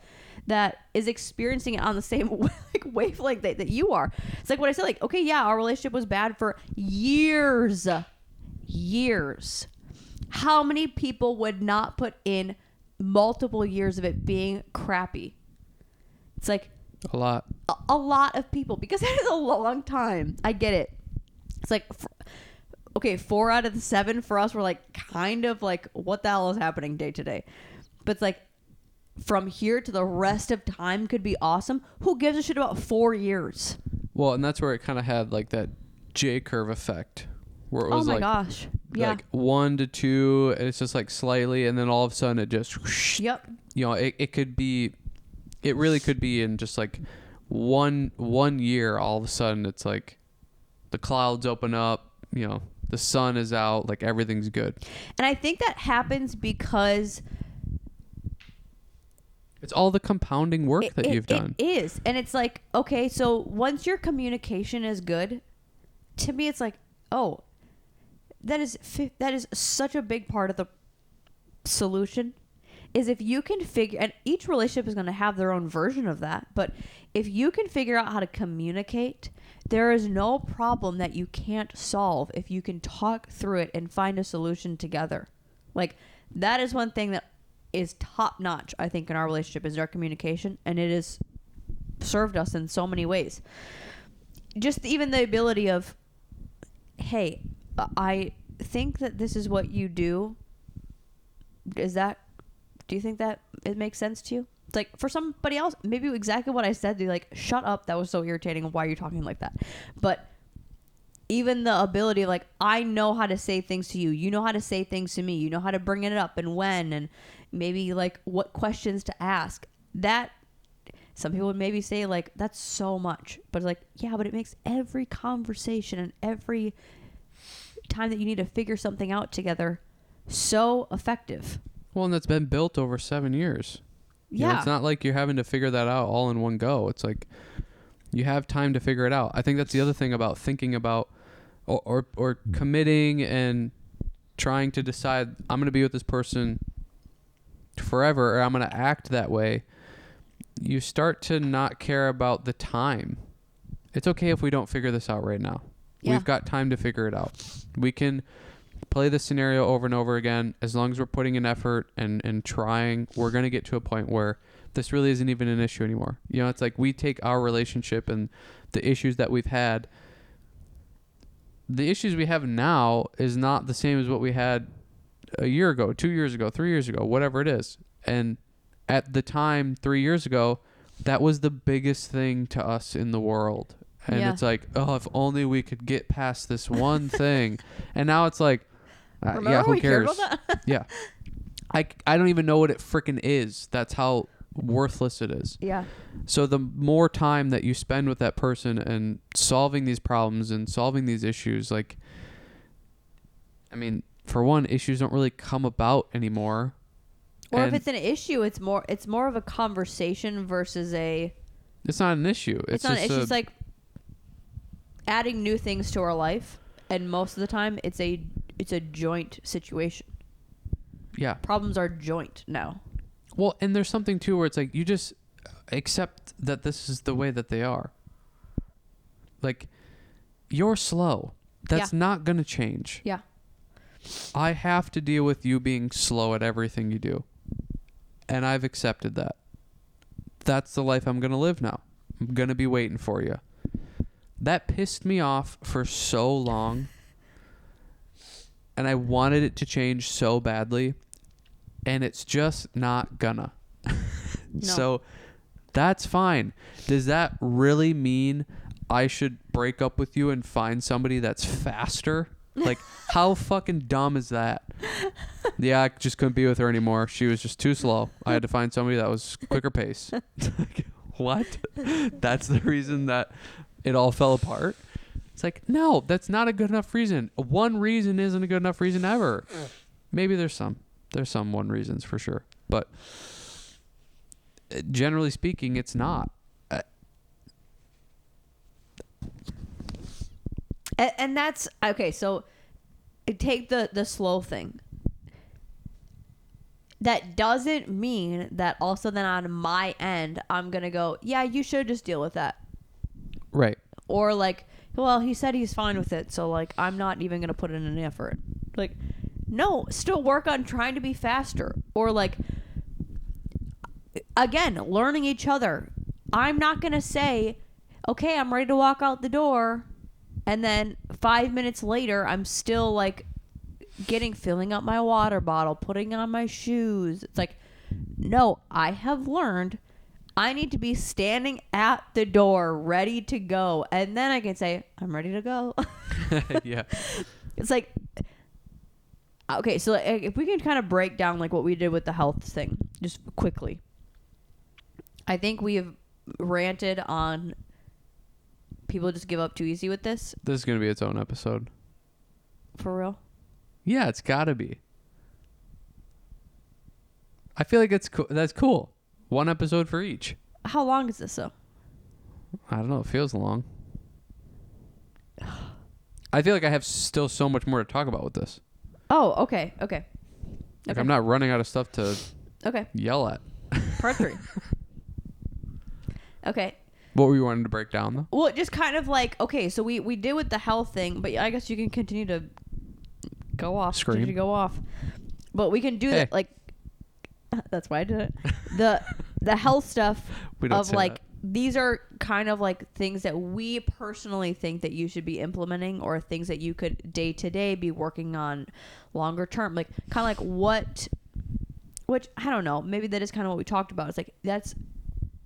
that is experiencing it on the same like wavelength that you are. It's like what I said, like, okay, yeah, our relationship was bad for years. How many people would not put in multiple years of it being crappy? It's like a lot of people, because that is a long time. I get it. It's like, okay, 4 out of the 7 for us were like kind of like, what the hell is happening day to day? But it's like, from here to the rest of time could be awesome. Who gives a shit about 4 years? Well, and that's where it kind of had like that J curve effect, where it was oh my gosh, yeah, like 1 to 2, and it's just like slightly, and then all of a sudden it just whoosh, yep. You know, it really could be in just like one year. All of a sudden it's like the clouds open up, you know, the sun is out, like everything's good. And I think that happens because it's all the compounding work that you've done. It is. And it's like, okay, so once your communication is good, to me it's like, oh, that is such a big part of the solution, is if you can figure, and each relationship is going to have their own version of that, but if you can figure out how to communicate, there is no problem that you can't solve if you can talk through it and find a solution together. Like, that is one thing that is top notch, I think, in our relationship, is our communication, and it has served us in so many ways. Just even the ability of, hey, I think that this is what you do. Do you think that it makes sense to you? It's like, for somebody else, maybe exactly what I said, they're like, shut up, that was so irritating, why are you talking like that? But even the ability of like, I know how to say things to you, you know how to say things to me, you know how to bring it up and when, and maybe like what questions to ask. That, some people would maybe say like, that's so much, but it's like, yeah, but it makes every conversation and every time that you need to figure something out together so effective. Well, and that's been built over 7 years. Yeah. You know, it's not like you're having to figure that out all in one go. It's like you have time to figure it out. I think that's the other thing about thinking about or committing and trying to decide, I'm going to be with this person forever, or I'm going to act that way. You start to not care about the time. It's okay if we don't figure this out right now. Yeah. We've got time to figure it out. We can play the scenario over and over again. As long as we're putting in effort and trying, we're going to get to a point where this really isn't even an issue anymore. You know, it's like we take our relationship and the issues that we've had. The issues we have now is not the same as what we had a year ago, 2 years ago, 3 years ago, whatever it is. And at the time, 3 years ago, that was the biggest thing to us in the world. And It's like, oh, if only we could get past this one thing. And now it's like, yeah, who cares? Yeah. I don't even know what it freaking is. That's how worthless it is. Yeah. So the more time that you spend with that person and solving these problems and solving these issues, like, I mean, for one, issues don't really come about anymore. Or if it's an issue, it's more of a conversation versus a. It's not an issue. It's just like adding new things to our life, and most of the time, it's a joint situation. Yeah. Problems are joint now. Well, and there's something too where it's like you just accept that this is the way that they are. Like, you're slow. That's not going to change. Yeah. I have to deal with you being slow at everything you do. And I've accepted that. That's the life I'm going to live now. I'm going to be waiting for you. That pissed me off for so long. And I wanted it to change so badly. And it's just not gonna. No. So that's fine. Does that really mean I should break up with you and find somebody that's faster? Like, how fucking dumb is that? Yeah, I just couldn't be with her anymore. She was just too slow. I had to find somebody that was quicker pace. Like, what? That's the reason that it all fell apart? It's like, no, that's not a good enough reason. One reason isn't a good enough reason ever. Maybe there's some. There's some one reasons for sure. But generally speaking, it's not. And that's okay. So take the slow thing. That doesn't mean that also then on my end, I'm going to go, yeah, you should just deal with that. Right. Or like, well, he said he's fine with it. So like, I'm not even going to put in an effort. Like, no, still work on trying to be faster. Or like, again, learning each other. I'm not going to say, okay, I'm ready to walk out the door. And then 5 minutes later, I'm still like filling up my water bottle, putting on my shoes. It's like, no, I have learned I need to be standing at the door ready to go. And then I can say, I'm ready to go. Yeah. It's like, okay, so if we can kind of break down like what we did with the health thing, just quickly. I think we have ranted on people just give up too easy with this. This is going to be its own episode. For real? Yeah, it's got to be. I feel like it's that's cool. One episode for each. How long is this though? I don't know. It feels long. I feel like I have still so much more to talk about with this. Oh, okay. Like I'm not running out of stuff to yell at. Part 3. Okay. What were you wanting to break down though? Well, just kind of like, okay, so we did with the health thing, but I guess you can continue to go off. Scream. To go off. But we can do that, like, that's why I did it. The health stuff of like, that. These are kind of like things that we personally think that you should be implementing, or things that you could day to day be working on longer term. Like kind of like which I don't know, maybe that is kind of what we talked about. It's like, that's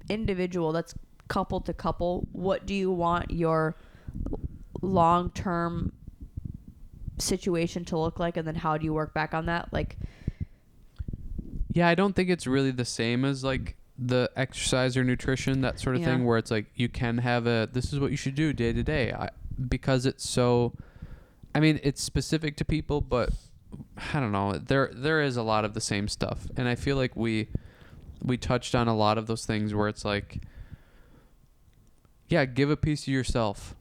individual, that's couple to couple. What do you want your long term situation to look like, and then how do you work back on that? Like, yeah, I don't think it's really the same as like the exercise or nutrition, that sort of thing, where it's like you can have this is what you should do day to day, because it's so, I mean, it's specific to people, but I don't know, there is a lot of the same stuff, and I feel like we touched on a lot of those things where it's like, yeah, give a piece of yourself.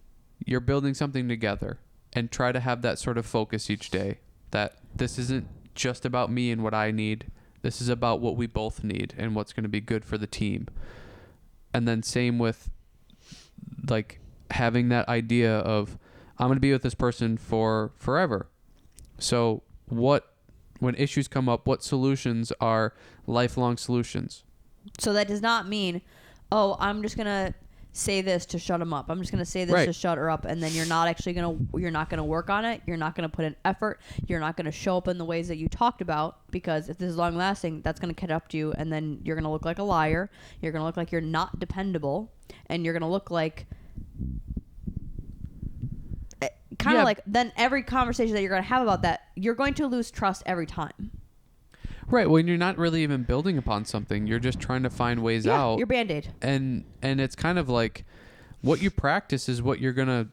You're building something together, and try to have that sort of focus each day, that this isn't just about me and what I need. This is about what we both need and what's going to be good for the team. And then same with like having that idea of, I'm going to be with this person for forever. So when issues come up, what solutions are lifelong solutions? So that does not mean, oh, I'm just going to say this to shut him up. I'm just going to say this to shut her up. And then you're not going to work on it. You're not going to put in effort. You're not going to show up in the ways that you talked about, because if this is long lasting, that's going to catch up to you. And then you're going to look like a liar. You're going to look like you're not dependable. And you're going to look like kind of like, then every conversation that you're going to have about that, you're going to lose trust every time. Right. When you're not really even building upon something, you're just trying to find ways out. Your Band-Aid. And it's kind of like, what you practice is what you're going to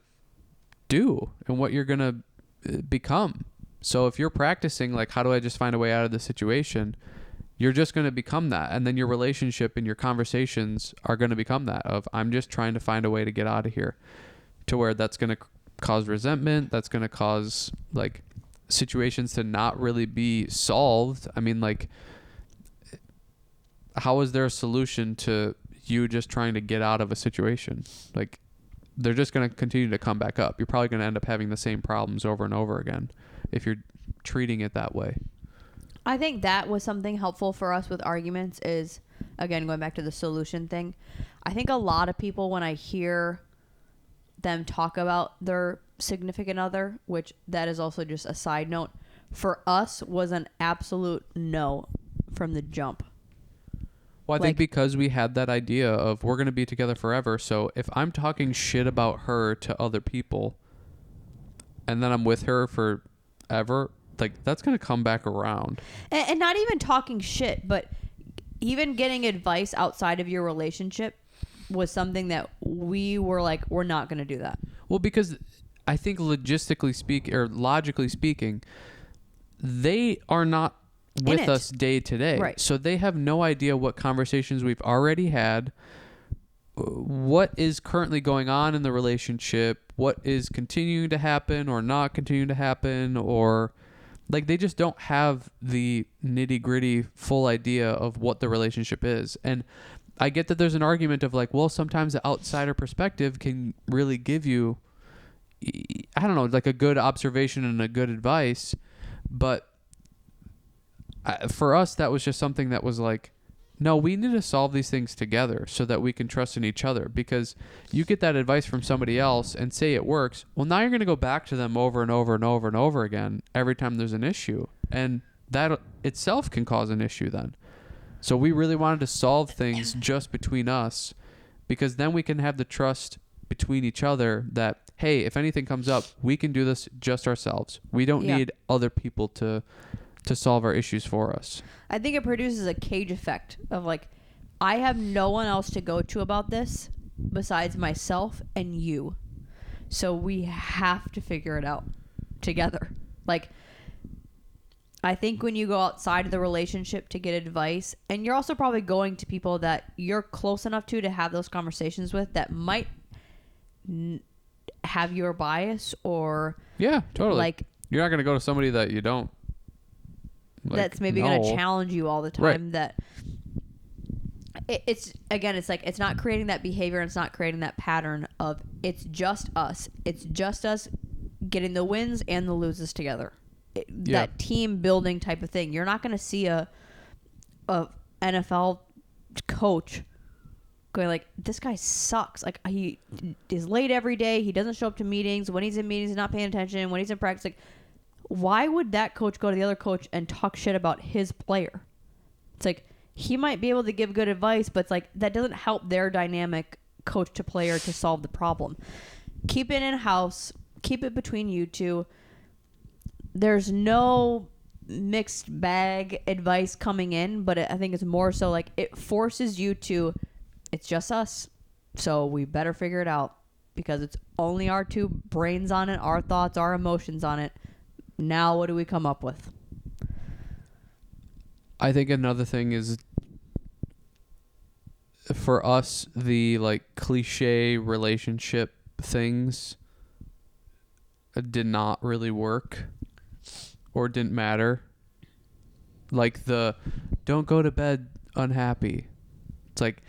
do and what you're going to become. So if you're practicing, like, how do I just find a way out of this situation? You're just going to become that. And then your relationship and your conversations are going to become that of, I'm just trying to find a way to get out of here, to where that's going to cause resentment. That's going to cause like situations to not really be solved. I mean, like, how is there a solution to you just trying to get out of a situation? Like, they're just going to continue to come back up. You're probably going to end up having the same problems over and over again if you're treating it that way. I think that was something helpful for us with arguments is, again, going back to the solution thing. I think a lot of people, when I hear them talk about their significant other, which that is also just a side note, for us was an absolute no from the jump. Well, I think because we had that idea of we're going to be together forever. So if I'm talking shit about her to other people and then I'm with her forever, like that's going to come back around. And not even talking shit, but even getting advice outside of your relationship was something that we were like, we're not going to do that. Well, because I think logically speaking, they are not with us day to day. Right. So they have no idea what conversations we've already had, what is currently going on in the relationship, what is continuing to happen or not continuing to happen, or like they just don't have the nitty gritty full idea of what the relationship is. And I get that there's an argument of like, well, sometimes the outsider perspective can really give you, I don't know, like a good observation and a good advice. But for us, that was just something that was like, no, we need to solve these things together so that we can trust in each other. Because you get that advice from somebody else and say it works. Well, now you're going to go back to them over and over and over and over again every time there's an issue. And that itself can cause an issue then. So we really wanted to solve things just between us, because then we can have the trust between each other that, hey, if anything comes up, we can do this just ourselves. We don't need other people to solve our issues for us. I think it produces a cage effect of like, I have no one else to go to about this besides myself and you. So we have to figure it out together. Like, I think when you go outside of the relationship to get advice, and you're also probably going to people that you're close enough to have those conversations with that might have your bias or... Yeah, totally. Like, you're not going to go to somebody that you don't... Like, that's maybe going to challenge you all the time. Right. That it's again, it's like, it's not creating that behavior. And it's not creating that pattern of it's just us. It's just us getting the wins and the loses together. That team building type of thing. You're not going to see a NFL coach going like, this guy sucks. Like, he is late every day. He doesn't show up to meetings. When he's in meetings, he's not paying attention. When he's in practice, like, why would that coach go to the other coach and talk shit about his player? It's like, he might be able to give good advice, but it's like, that doesn't help their dynamic coach to player to solve the problem. Keep it in-house. Keep it between you two. There's no mixed bag advice coming in, but I think it's more so like it forces you to, it's just us. So we better figure it out because it's only our two brains on it, our thoughts, our emotions on it. Now, what do we come up with? I think another thing is for us, the like cliche relationship things did not really work or didn't matter. Like the don't go to bed unhappy. It's like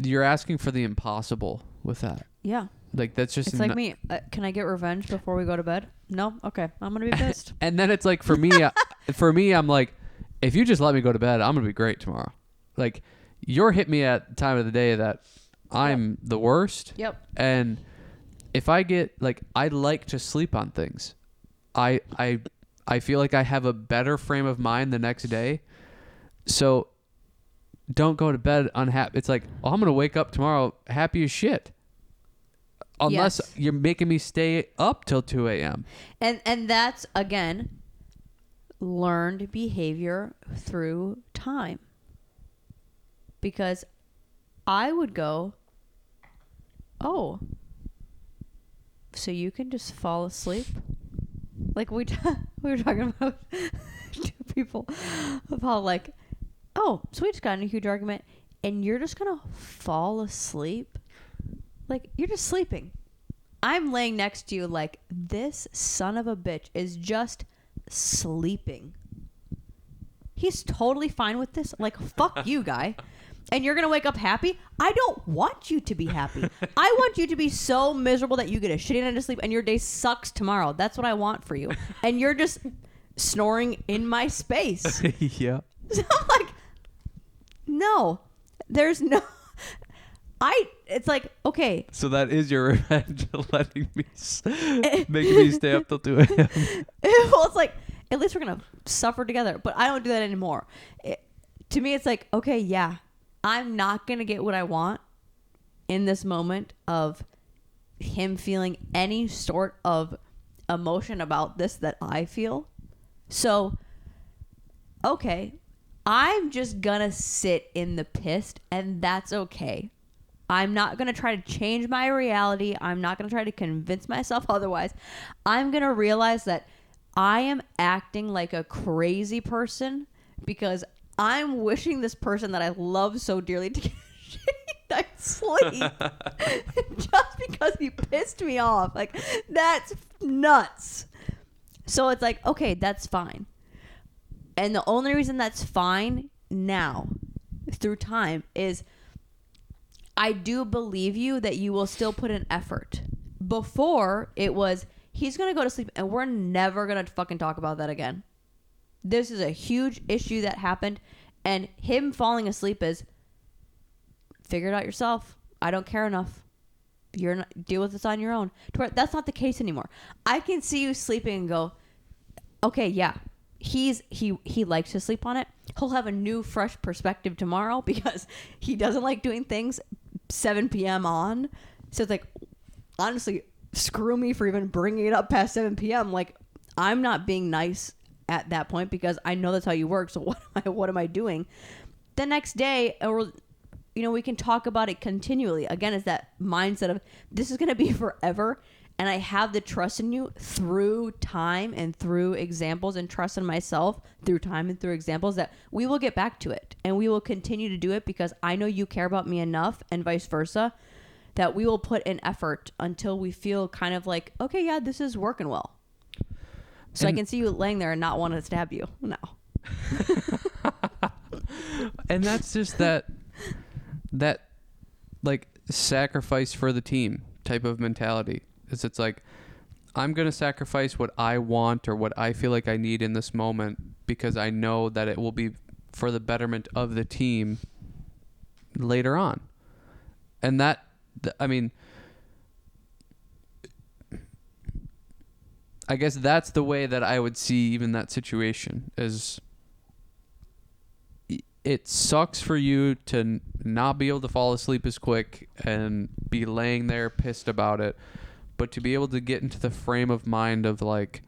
you're asking for the impossible with that. Yeah. Like that's just it's like me. Can I get revenge before we go to bed? No? Okay. I'm going to be pissed. And then it's like for me, I'm like, if you just let me go to bed, I'm going to be great tomorrow. Like you're hit me at the time of the day that I'm the worst. Yep. And if I get like, I like to sleep on things. I feel like I have a better frame of mind the next day. So don't go to bed unhappy. It's like, oh, I'm going to wake up tomorrow happy as shit. Unless you're making me stay up till 2 a.m. And that's, again, learned behavior through time. Because I would go, oh, so you can just fall asleep? Like we were talking about two people of how like, oh, so we just got in a huge argument and you're just going to fall asleep? Like, you're just sleeping. I'm laying next to you like, this son of a bitch is just sleeping. He's totally fine with this. Like, fuck you, guy. And you're going to wake up happy? I don't want you to be happy. I want you to be so miserable that you get a shitty night of sleep and your day sucks tomorrow. That's what I want for you. And you're just snoring in my space. Yeah. So I'm like, no. There's no, it's like, okay. So that is your revenge, letting me, making me stay up till 2 a.m. Well, it's like, at least we're going to suffer together. But I don't do that anymore. To me, it's like, okay, yeah, I'm not going to get what I want in this moment of him feeling any sort of emotion about this that I feel. So, okay, I'm just gonna sit in the pissed, and that's okay. I'm not gonna try to change my reality. I'm not gonna try to convince myself otherwise. I'm gonna realize that I am acting like a crazy person because I'm wishing this person that I love so dearly to get a shitty night's sleep just because he pissed me off. Like, that's nuts. So it's like, okay, that's fine. And the only reason that's fine now, through time, is I do believe you that you will still put in effort. Before, it was, he's going to go to sleep and we're never going to fucking talk about that again. This is a huge issue that happened. And him falling asleep is, figure it out yourself. I don't care enough. You're not, deal with this on your own. That's not the case anymore. I can see you sleeping and go, okay, yeah. He likes to sleep on it. He'll have a new, fresh perspective tomorrow because he doesn't like doing things 7 p.m. on. So it's like, honestly, screw me for even bringing it up past 7 p.m. Like, I'm not being nice at that point because I know that's how you work. So what am I doing? The next day, or we can talk about it continually. Again, it's that mindset of this is going to be forever. And I have the trust in you through time and through examples, and trust in myself through time and through examples, that we will get back to it and we will continue to do it because I know you care about me enough, and vice versa, that we will put in effort until we feel kind of like, okay, yeah, this is working well. So I can see you laying there and not wanting to stab you now. And that's just that like sacrifice for the team type of mentality. It's like, I'm going to sacrifice what I want or what I feel like I need in this moment because I know that it will be for the betterment of the team later on. And that, I mean, I guess that's the way that I would see even that situation is it sucks for you to not be able to fall asleep as quick and be laying there pissed about it. But to be able to get into the frame of mind of like,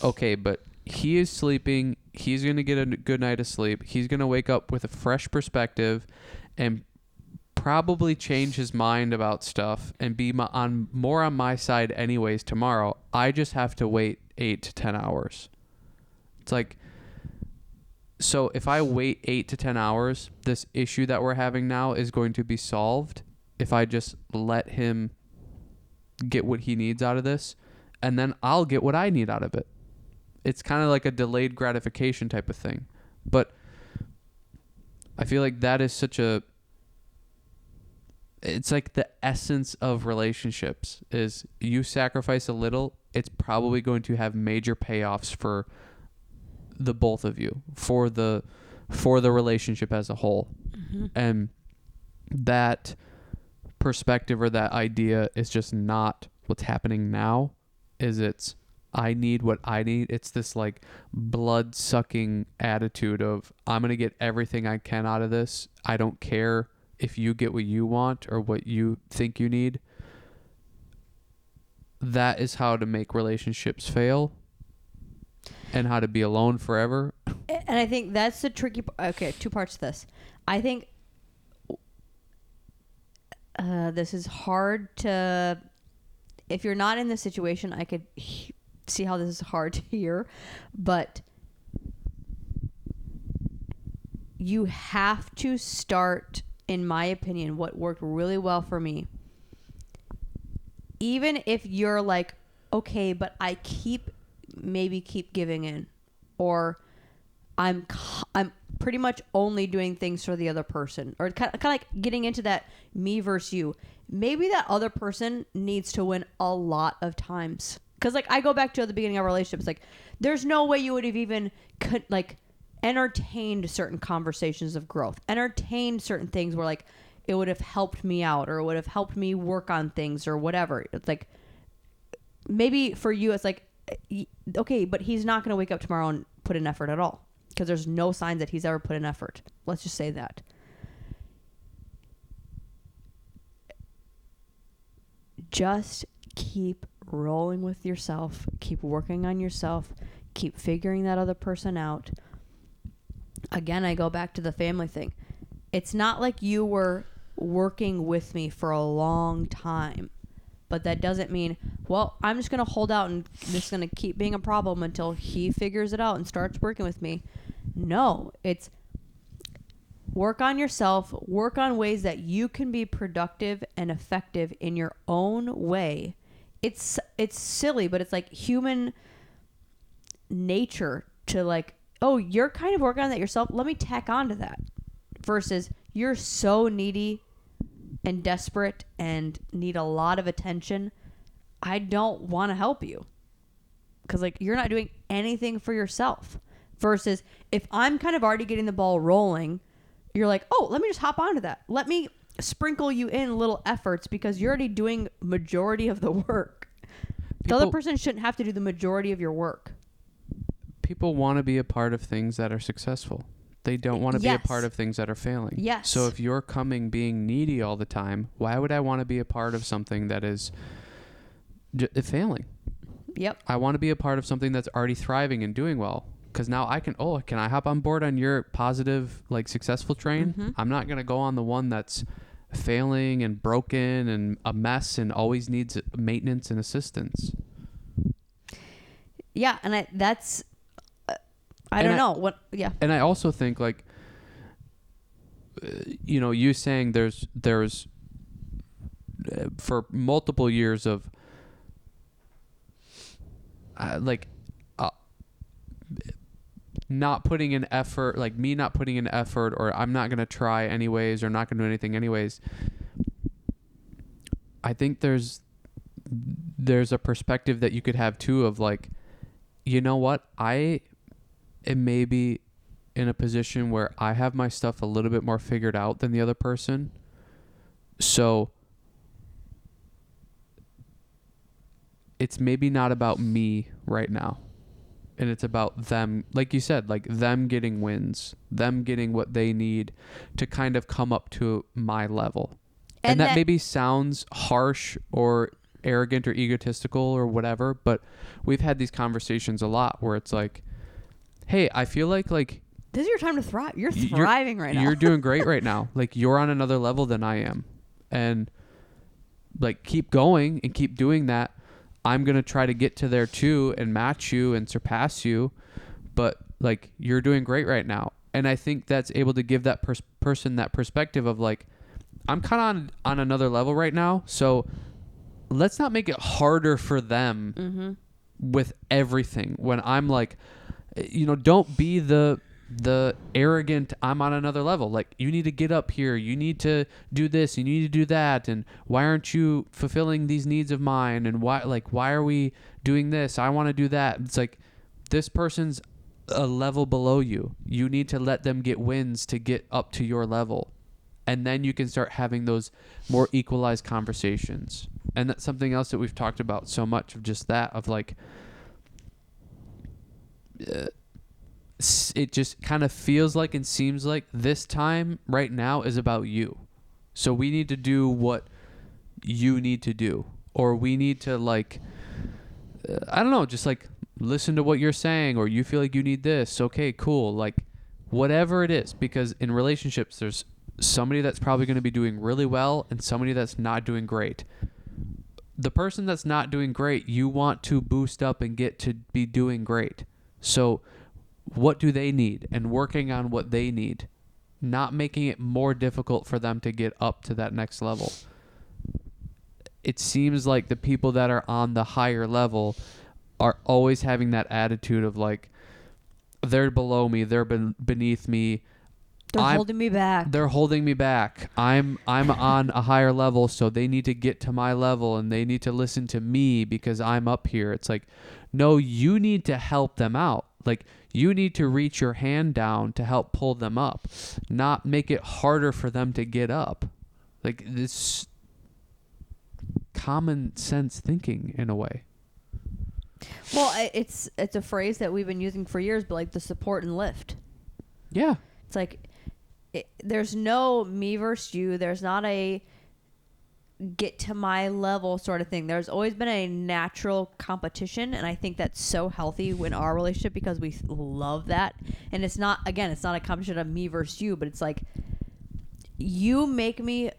okay, but he is sleeping. He's going to get a good night of sleep. He's going to wake up with a fresh perspective and probably change his mind about stuff and be more on my side anyways tomorrow. I just have to wait 8 to 10 hours. It's like, so if I wait 8 to 10 hours, this issue that we're having now is going to be solved if I just let him get what he needs out of this, and then I'll get what I need out of it. It's kind of like a delayed gratification type of thing. But I feel like that is it's like the essence of relationships is you sacrifice a little, it's probably going to have major payoffs for the both of you, for the relationship as a whole. Mm-hmm. And that perspective or that idea is just not what's happening now. It's I need what I need. It's this like blood sucking attitude of I'm going to get everything I can out of this. I don't care if you get what you want or what you think you need. That is how to make relationships fail and how to be alone forever. And I think that's the tricky okay, 2 parts to this. I think this is hard to, if you're not in this situation, I could see how this is hard to hear, but you have to start, in my opinion, what worked really well for me. Even if you're like, okay, but I keep giving in, or I'm pretty much only doing things for the other person, or kind of like getting into that me versus you. Maybe that other person needs to win a lot of times. Because like I go back to the beginning of our relationships, like there's no way you would have even entertained certain conversations of growth, entertained certain things where like it would have helped me out or it would have helped me work on things or whatever. It's like, maybe for you, it's like, okay, but he's not going to wake up tomorrow and put in effort at all because there's no signs that he's ever put in effort. Let's just say that. Just keep rolling with yourself. Keep working on yourself. Keep figuring that other person out. Again, I go back to the family thing. It's not like you were working with me for a long time. But that doesn't mean, well, I'm just going to hold out and this is going to keep being a problem until he figures it out and starts working with me. No, it's work on yourself, work on ways that you can be productive and effective in your own way. It's silly, but it's like human nature to like, oh, you're kind of working on that yourself. Let me tack on to that. Versus you're so needy and desperate and need a lot of attention. I don't want to help you. Because like you're not doing anything for yourself. Versus if I'm kind of already getting the ball rolling, you're like, oh, let me just hop onto that. Let me sprinkle you in little efforts because you're already doing majority of the work. The other person shouldn't have to do the majority of your work. People want to be a part of things that are successful. They don't want to be a part of things that are failing. Yes. So if you're being needy all the time, why would I want to be a part of something that is failing? Yep. I want to be a part of something that's already thriving and doing well. Because now can I hop on board on your positive, like successful train? Mm-hmm. I'm not going to go on the one that's failing and broken and a mess and always needs maintenance and assistance. Yeah. And I don't know what. Yeah. And I also think like, you saying there's for multiple years of not putting in effort, like me not putting in effort, or I'm not going to try anyways, or not going to do anything anyways. I think there's a perspective that you could have too of like, you know what? I am maybe in a position where I have my stuff a little bit more figured out than the other person. So it's maybe not about me right now. And it's about them, like you said, like them getting wins, them getting what they need to kind of come up to my level. And that maybe sounds harsh or arrogant or egotistical or whatever, but we've had these conversations a lot where it's like, hey, I feel like this is your time to thrive. You're thriving right now. You're doing great right now. Like you're on another level than I am. And like keep going and keep doing that. I'm going to try to get to there too and match you and surpass you. But like you're doing great right now. And I think that's able to give that person that perspective of like, I'm kind of on another level right now. So let's not make it harder for them with everything. When I'm like, don't be the arrogant, I'm on another level. Like you need to get up here. You need to do this. You need to do that. And why aren't you fulfilling these needs of mine? And why are we doing this? I want to do that. It's like this person's a level below you. You need to let them get wins to get up to your level. And then you can start having those more equalized conversations. And that's something else that we've talked about so much of just that of like, it just kind of feels like and seems like this time right now is about you. So we need to do what you need to do, or we need to like, I don't know, just like listen to what you're saying, or you feel like you need this. Okay, cool. Like whatever it is, because in relationships, there's somebody that's probably going to be doing really well and somebody that's not doing great. The person that's not doing great, you want to boost up and get to be doing great. So what do they need? And working on what they need, not making it more difficult for them to get up to that next level. It seems like the people that are on the higher level are always having that attitude of like, they're below me, they're beneath me. They're holding me back. They're holding me back. I'm on a higher level, so they need to get to my level and they need to listen to me because I'm up here. It's like, no, you need to help them out. Like, you need to reach your hand down to help pull them up, not make it harder for them to get up. Like, this common sense thinking in a way. Well, it's a phrase that we've been using for years, but like the support and lift. Yeah. It's like there's no me versus you. There's not a get to my level sort of thing. There's always been a natural competition, and I think that's so healthy in our relationship because we love that. And it's not a competition of me versus you, but it's like you make me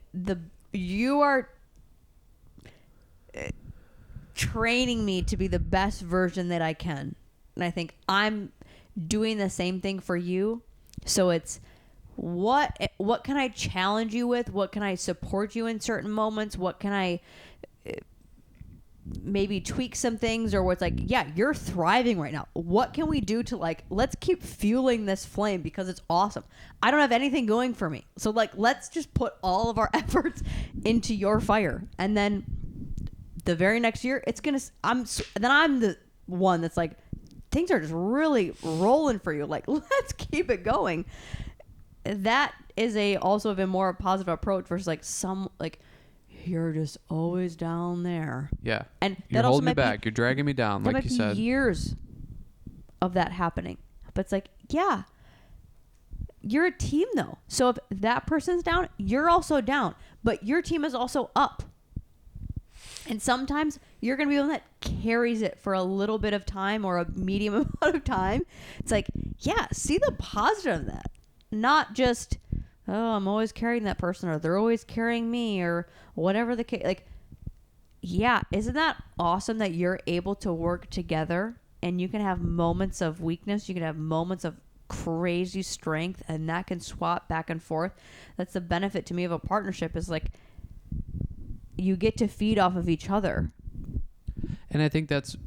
you are training me to be the best version that I can. And I think I'm doing the same thing for you. So it's what can I challenge you with? What can I support you in certain moments? What can I maybe tweak some things, or what's like, yeah, you're thriving right now. What can we do to like, let's keep fueling this flame because it's awesome. I don't have anything going for me. So like, let's just put all of our efforts into your fire. And then the very next year, I'm the one that's like, things are just really rolling for you. Like, let's keep it going. That is also a more positive approach versus like you're just always down there. Yeah. And you're that also holding me back. You're dragging me down, like you said. Years of that happening. But it's like, yeah, you're a team though. So if that person's down, you're also down. But your team is also up. And sometimes you're going to be the one that carries it for a little bit of time or a medium amount of time. It's like, yeah, see the positive of that. Not just, oh, I'm always carrying that person, or they're always carrying me, or whatever the case. Like, yeah, isn't that awesome that you're able to work together and you can have moments of weakness, you can have moments of crazy strength, and that can swap back and forth. That's the benefit to me of a partnership, is like you get to feed off of each other. And I think that's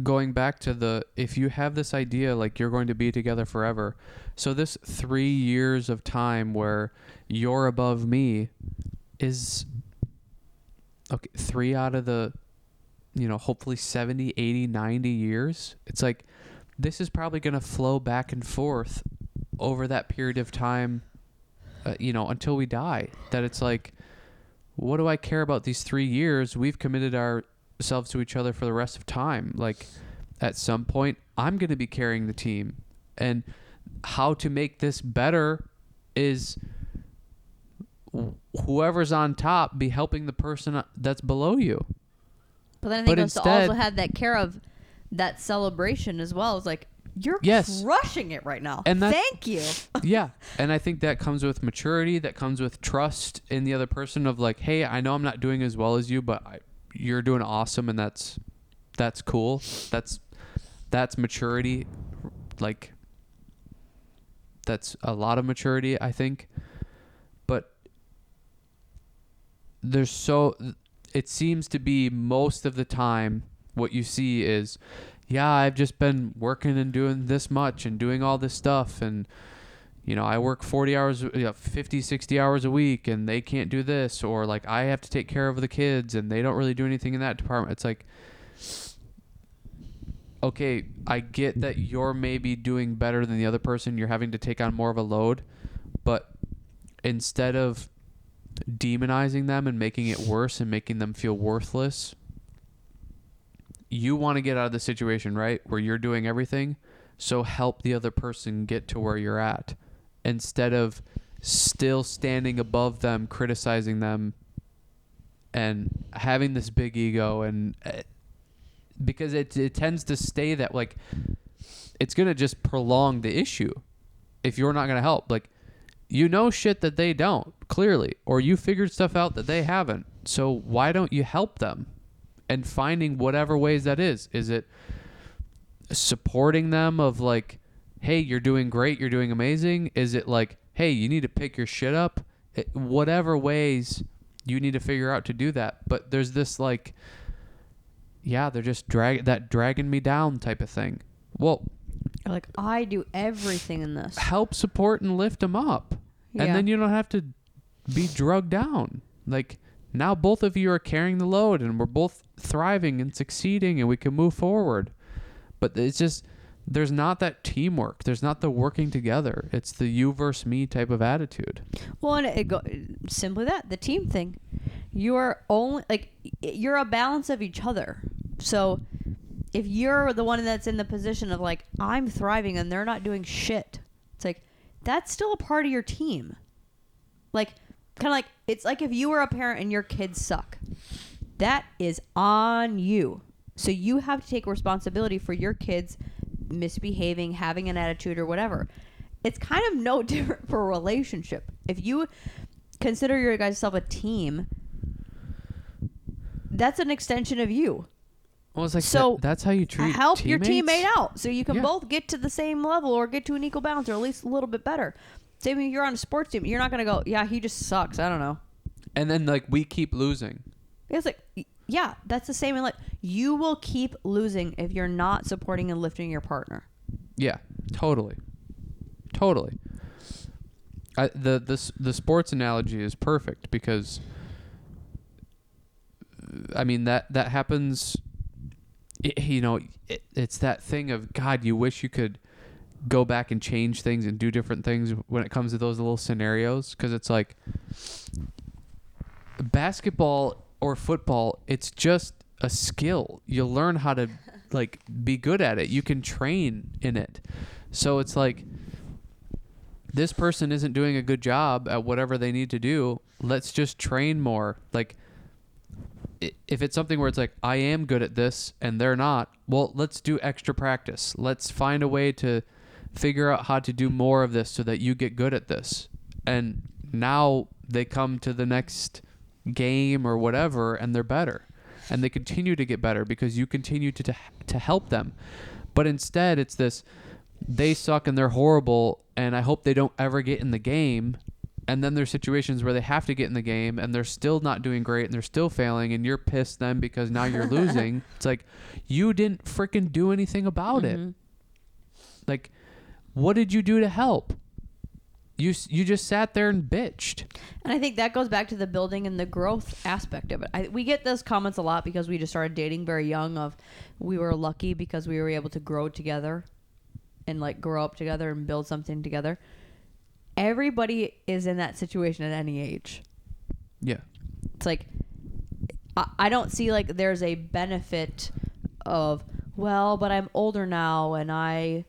going back to if you have this idea like you're going to be together forever, so this 3 years of time where you're above me is okay, 3 out of the hopefully 70, 80, 90 years. It's like this is probably going to flow back and forth over that period of time, until we die. That it's like, what do I care about these 3 years? We've committed ourselves to each other for the rest of time. Like, at some point, I'm going to be carrying the team. And how to make this better is whoever's on top be helping the person that's below you. But then I think to also have that care of that celebration as well. It's like, you're crushing it right now. And thank you. Yeah. And I think that comes with maturity, that comes with trust in the other person of like, hey, I know I'm not doing as well as you, but you're doing awesome, and that's cool. That's maturity. Like, that's a lot of maturity, I think. But it seems to be most of the time what you see is, yeah, I've just been working and doing this much and doing all this stuff, and I work 40 hours, 50, 60 hours a week, and they can't do this, or like I have to take care of the kids and they don't really do anything in that department. It's like, okay, I get that you're maybe doing better than the other person, you're having to take on more of a load, but instead of demonizing them and making it worse and making them feel worthless, you want to get out of the situation, right, where you're doing everything, so help the other person get to where you're at, instead of still standing above them, criticizing them, and having this big ego. And because it tends to stay that, like, it's going to just prolong the issue if you're not going to help. Like, shit that they don't, clearly, or you figured stuff out that they haven't, so why don't you help them? And finding whatever ways that is. Is it supporting them of like, hey, you're doing great, you're doing amazing? Is it like, hey, you need to pick your shit up? Whatever ways you need to figure out to do that. But there's this like, yeah, they're just dragging me down type of thing. Well, like, I do everything in this. Help support and lift them up. Yeah. And then you don't have to be drugged down. Like, now both of you are carrying the load and we're both thriving and succeeding and we can move forward. But it's just there's not that teamwork. There's not the working together. It's the you versus me type of attitude. Well, and simply that, the team thing. You're you're a balance of each other. So if you're the one that's in the position of like, I'm thriving and they're not doing shit, it's like, that's still a part of your team. Like, kind of like, it's like if you were a parent and your kids suck. That is on you. So you have to take responsibility for your kids misbehaving, having an attitude or whatever. It's kind of no different for a relationship. If you consider your guys self a team, that's an extension of you. Well, it's like, so that's how you treat help teammates? your teammate out so you can both get to the same level or get to an equal balance or at least a little bit better. Same when you're on a sports team. You're not going to go, yeah, he just sucks. I don't know. And then like we keep losing. It's like, yeah, that's the same in life. You will keep losing if you're not supporting and lifting your partner. Yeah, totally. The sports analogy is perfect because I mean that happens. It's that thing of God. You wish you could go back and change things and do different things when it comes to those little scenarios, because it's like basketball or football. It's just a skill. You learn how to like be good at it. You can train in it. So it's like this person isn't doing a good job at whatever they need to do. Let's just train more. Like if it's something where it's like, I am good at this and they're not, well, let's do extra practice. Let's find a way to figure out how to do more of this so that you get good at this. And now they come to the next game or whatever and they're better. And they continue to get better because you continue to help them. But instead it's this, they suck and they're horrible and I hope they don't ever get in the game. And then there's situations where they have to get in the game and they're still not doing great and they're still failing and you're pissed then because now you're losing. It's like, you didn't freaking do anything about it. Like, what did you do to help? You just sat there and bitched. And I think that goes back to the building and the growth aspect of it. We get those comments a lot because we just started dating very young of we were lucky because we were able to grow together and like grow up together and build something together. Everybody is in that situation at any age. Yeah. It's like, I don't see like there's a benefit of, well, but I'm older now and I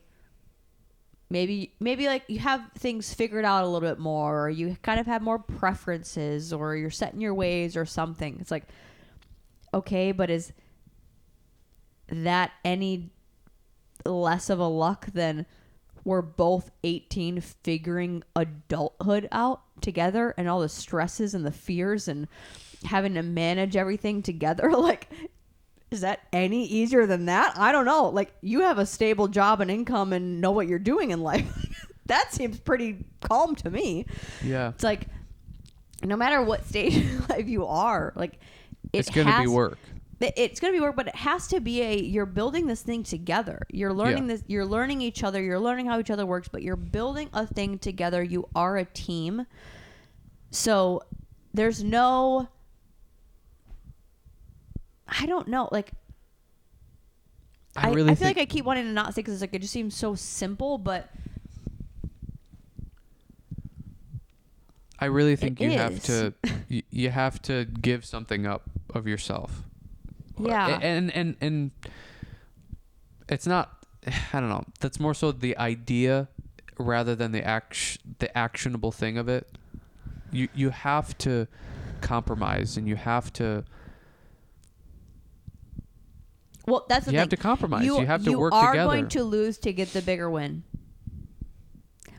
maybe like you have things figured out a little bit more or you kind of have more preferences or you're set in your ways or something. It's like, okay, but is that any less of a luck than we're both 18 figuring adulthood out together and all the stresses and the fears and having to manage everything together? Like, is that any easier than that? I don't know. Like, you have a stable job and income and know what you're doing in life. That seems pretty calm to me. Yeah. It's like, no matter what stage of life you are, like, it's going to be work. It's going to be work, but it has to be you're building this thing together. You're learning this, you're learning each other, you're learning how each other works, but you're building a thing together. You are a team. So there's no, I don't know. Like, I feel like I keep wanting to not say, cause it's like, it just seems so simple, but I really think you have to give something up of yourself. Yeah. And it's not, I don't know. That's more so the idea rather than the actionable thing of it. You have to compromise and you have to. Well, that's the thing. You have to compromise. You have to work together. You together. are going to lose to get the bigger win.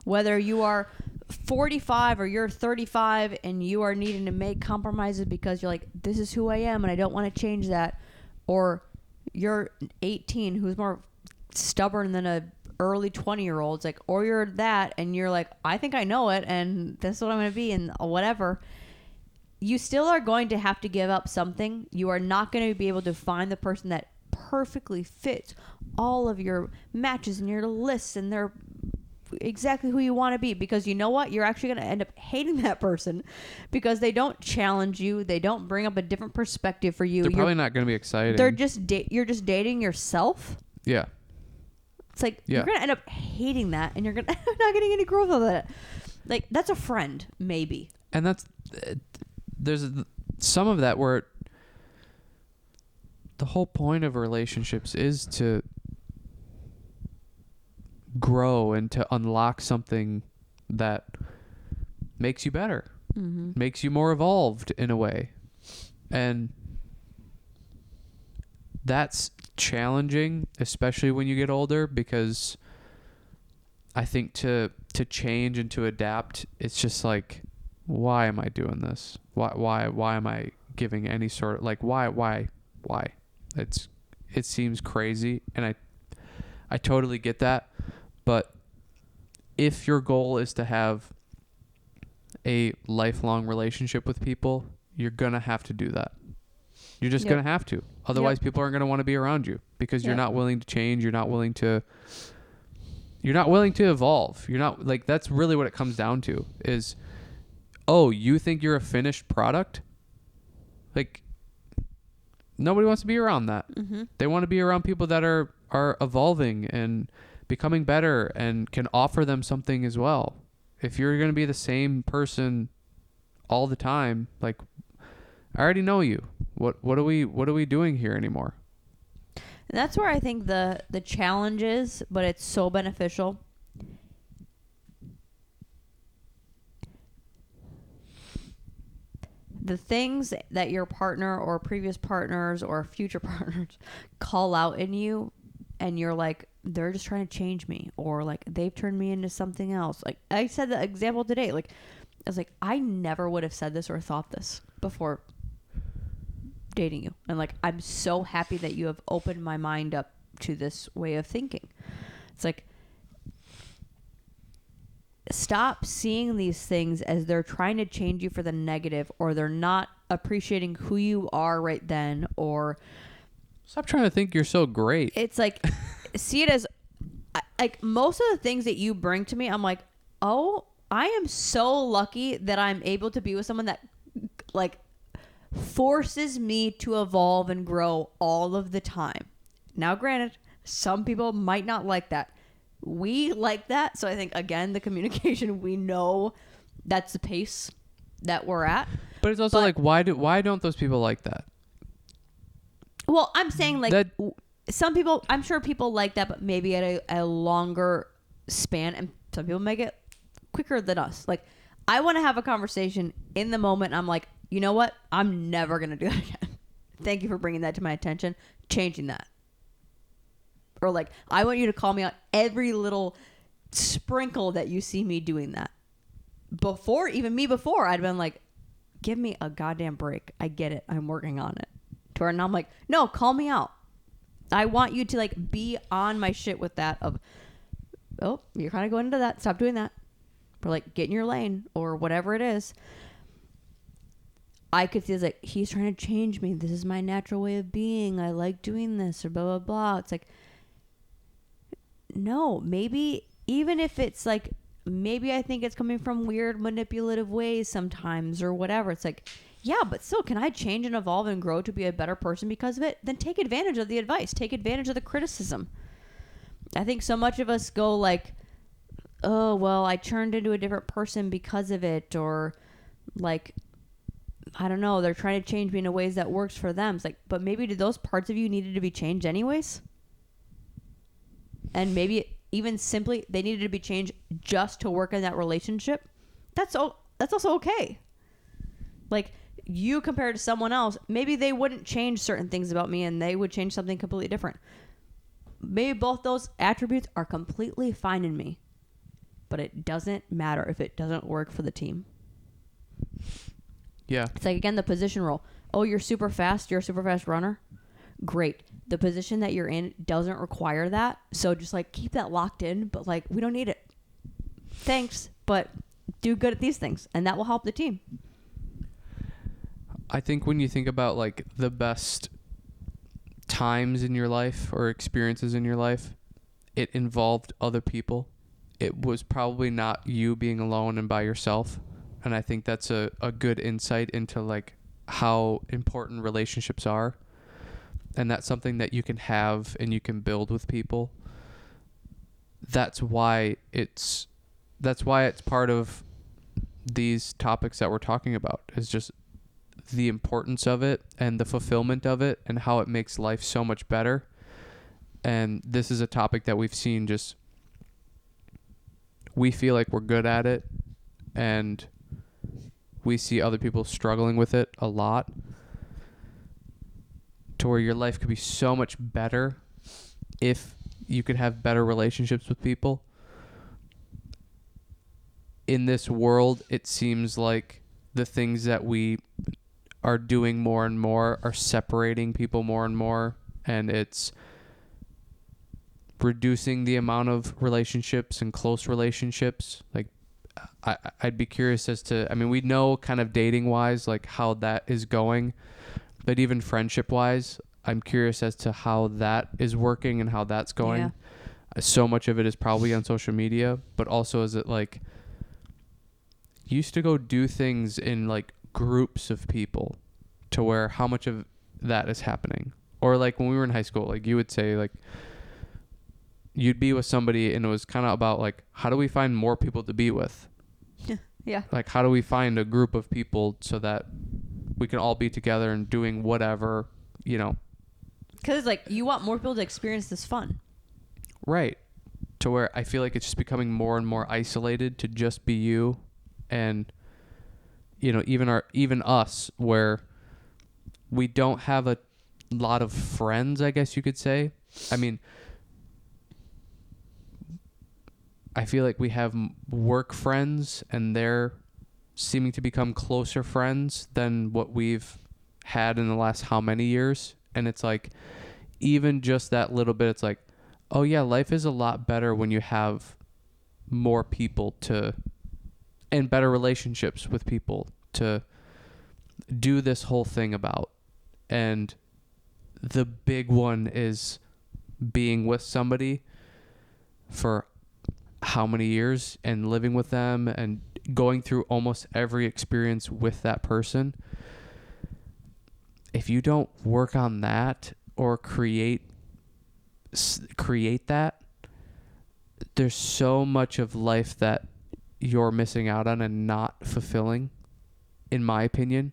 Whether you are 45 or you're 35 and you are needing to make compromises because you're like, this is who I am and I don't want to change that. Or you're 18 who's more stubborn than a early 20-year-old. It's like, or you're that and you're like, I think I know it and that's what I'm going to be and whatever. You still are going to have to give up something. You are not going to be able to find the person that perfectly fits all of your matches and your lists and they're exactly who you want to be, because you know what, you're actually going to end up hating that person because they don't challenge you, they don't bring up a different perspective for you. They're probably not going to be exciting. They're just you're just dating yourself. Yeah. It's like, Yeah. you're going to end up hating that, and you're not getting any growth out of it. Like, that's a friend, maybe. And that's, there's some of that where the whole point of relationships is to grow and to unlock something that makes you better, makes you more evolved in a way. And that's challenging, especially when you get older, because I think to change and to adapt, it's just like, why am I doing this? Why am I giving any sort of, like, why? It seems crazy, and I totally get that. But if your goal is to have a lifelong relationship with people, you're going to have to do that. You're just going to have to. Otherwise, people aren't going to want to be around you, because you're not willing to change. You're not willing to evolve. You're not, like, that's really what it comes down to is, oh, you think you're a finished product? Like, nobody wants to be around that. They want to be around people that are evolving and becoming better and can offer them something as well. If you're going to be the same person all the time, like, I already know you. What are we doing here anymore? And that's where I think the challenge is, but it's so beneficial. The things that your partner or previous partners or future partners call out in you, and you're like, they're just trying to change me, or like they've turned me into something else. Like I said the example today, like I was like, I never would have said this or thought this before dating you. And like, I'm so happy that you have opened my mind up to this way of thinking. It's like, stop seeing these things as they're trying to change you for the negative, or they're not appreciating who you are right then, or stop trying to think you're so great. It's like, see it as, like, most of the things that you bring to me, I'm like, oh, I am so lucky that I'm able to be with someone that like forces me to evolve and grow all of the time. Now, granted, some people might not like that. We like that. So I think, again, the communication, we know that's the pace that we're at. But it's also like, why don't those people like that? Well, I'm saying like some people, I'm sure people like that, but maybe at a longer span, and some people make it quicker than us. Like, I want to have a conversation in the moment. I'm like, you know what? I'm never going to do that again. Thank you for bringing that to my attention. Changing that. Or like, I want you to call me out every little sprinkle that you see me doing that. Before, I'd been like, give me a goddamn break. I get it. I'm working on it. To where now I'm like, no, call me out. I want you to like be on my shit with that of, oh, you're kind of going into that. Stop doing that. Or like, get in your lane or whatever it is. I could see it's like, he's trying to change me. This is my natural way of being. I like doing this or blah, blah, blah. It's like, no, maybe even if it's like, maybe I think it's coming from weird manipulative ways sometimes or whatever. It's like, yeah, but still, can I change and evolve and grow to be a better person because of it? Then take advantage of the advice. Take advantage of the criticism. I think so much of us go like, oh, well, I turned into a different person because of it. Or like, I don't know, they're trying to change me in a ways that works for them. It's like, but maybe did those parts of you needed to be changed anyways? And maybe even simply they needed to be changed just to work in that relationship. That's also okay. Like, you compared to someone else, maybe they wouldn't change certain things about me and they would change something completely different. Maybe both those attributes are completely fine in me, but it doesn't matter if it doesn't work for the team. Yeah. It's like, again, the position role. Oh, you're super fast. You're a super fast runner. Great. The position that you're in doesn't require that. So just like keep that locked in, but like, we don't need it. Thanks, but do good at these things and that will help the team. I think when you think about like the best times in your life or experiences in your life, it involved other people. It was probably not you being alone and by yourself. And I think that's a good insight into like how important relationships are. And that's something that you can have and you can build with people. that's why it's part of these topics that we're talking about, is just the importance of it and the fulfillment of it and how it makes life so much better. And this is a topic that we've seen, just we feel like we're good at it, and we see other people struggling with it a lot, to where your life could be so much better if you could have better relationships with people. In this world, it seems like the things that we are doing more and more are separating people more and more, and it's reducing the amount of relationships and close relationships. Like, I'd be curious as to, I mean, we know kind of dating wise, like how that is going, but even friendship wise, I'm curious as to how that is working and how that's going. Yeah. So much of it is probably on social media, but also is it like, you used to go do things in like groups of people, to where how much of that is happening? Or like when we were in high school, like you would say like, you'd be with somebody and it was kind of about like, how do we find more people to be with? Yeah. Like, how do we find a group of people so that we can all be together and doing whatever, you know? Because it's like, you want more people to experience this fun. Right. To where I feel like it's just becoming more and more isolated to just be you. And, you know, even us, where we don't have a lot of friends, I guess you could say. I mean, I feel like we have work friends, and they're seeming to become closer friends than what we've had in the last how many years. And it's like, even just that little bit, it's like, oh yeah, life is a lot better when you have more people and better relationships with people to do this whole thing about. And the big one is being with somebody for how many years and living with them and going through almost every experience with that person. If you don't work on that or create that, there's so much of life that you're missing out on and not fulfilling, in my opinion.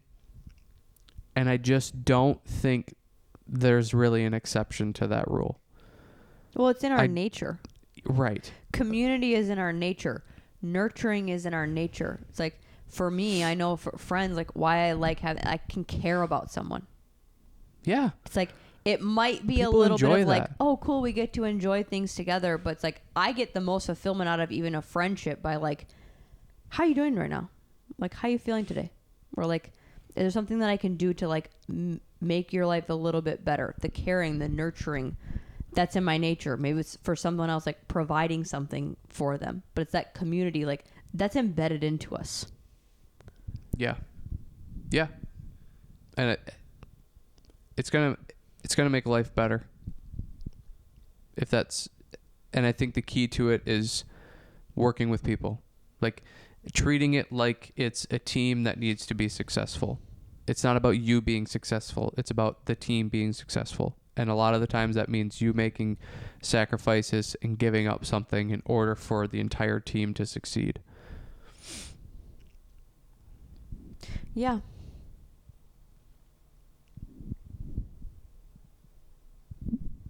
And I just don't think there's really an exception to that rule. Well, it's in our nature. Right. Community is in our nature. Nurturing is in our nature. It's like, for me, I know for friends, like why I can care about someone. Yeah. It's like, it might be People a little bit of enjoy like, that. oh, cool, we get to enjoy things together. But it's like, I get the most fulfillment out of even a friendship by like, how are you doing right now? Like, how are you feeling today? Or like, is there something that I can do to like make your life a little bit better? The caring, the nurturing, that's in my nature. Maybe it's for someone else, like providing something for them. But it's that community, like that's embedded into us. Yeah. Yeah. And it's gonna make life better. And I think the key to it is working with people. Like, treating it like it's a team that needs to be successful. It's not about you being successful. It's about the team being successful. And a lot of the times that means you making sacrifices and giving up something in order for the entire team to succeed. Yeah.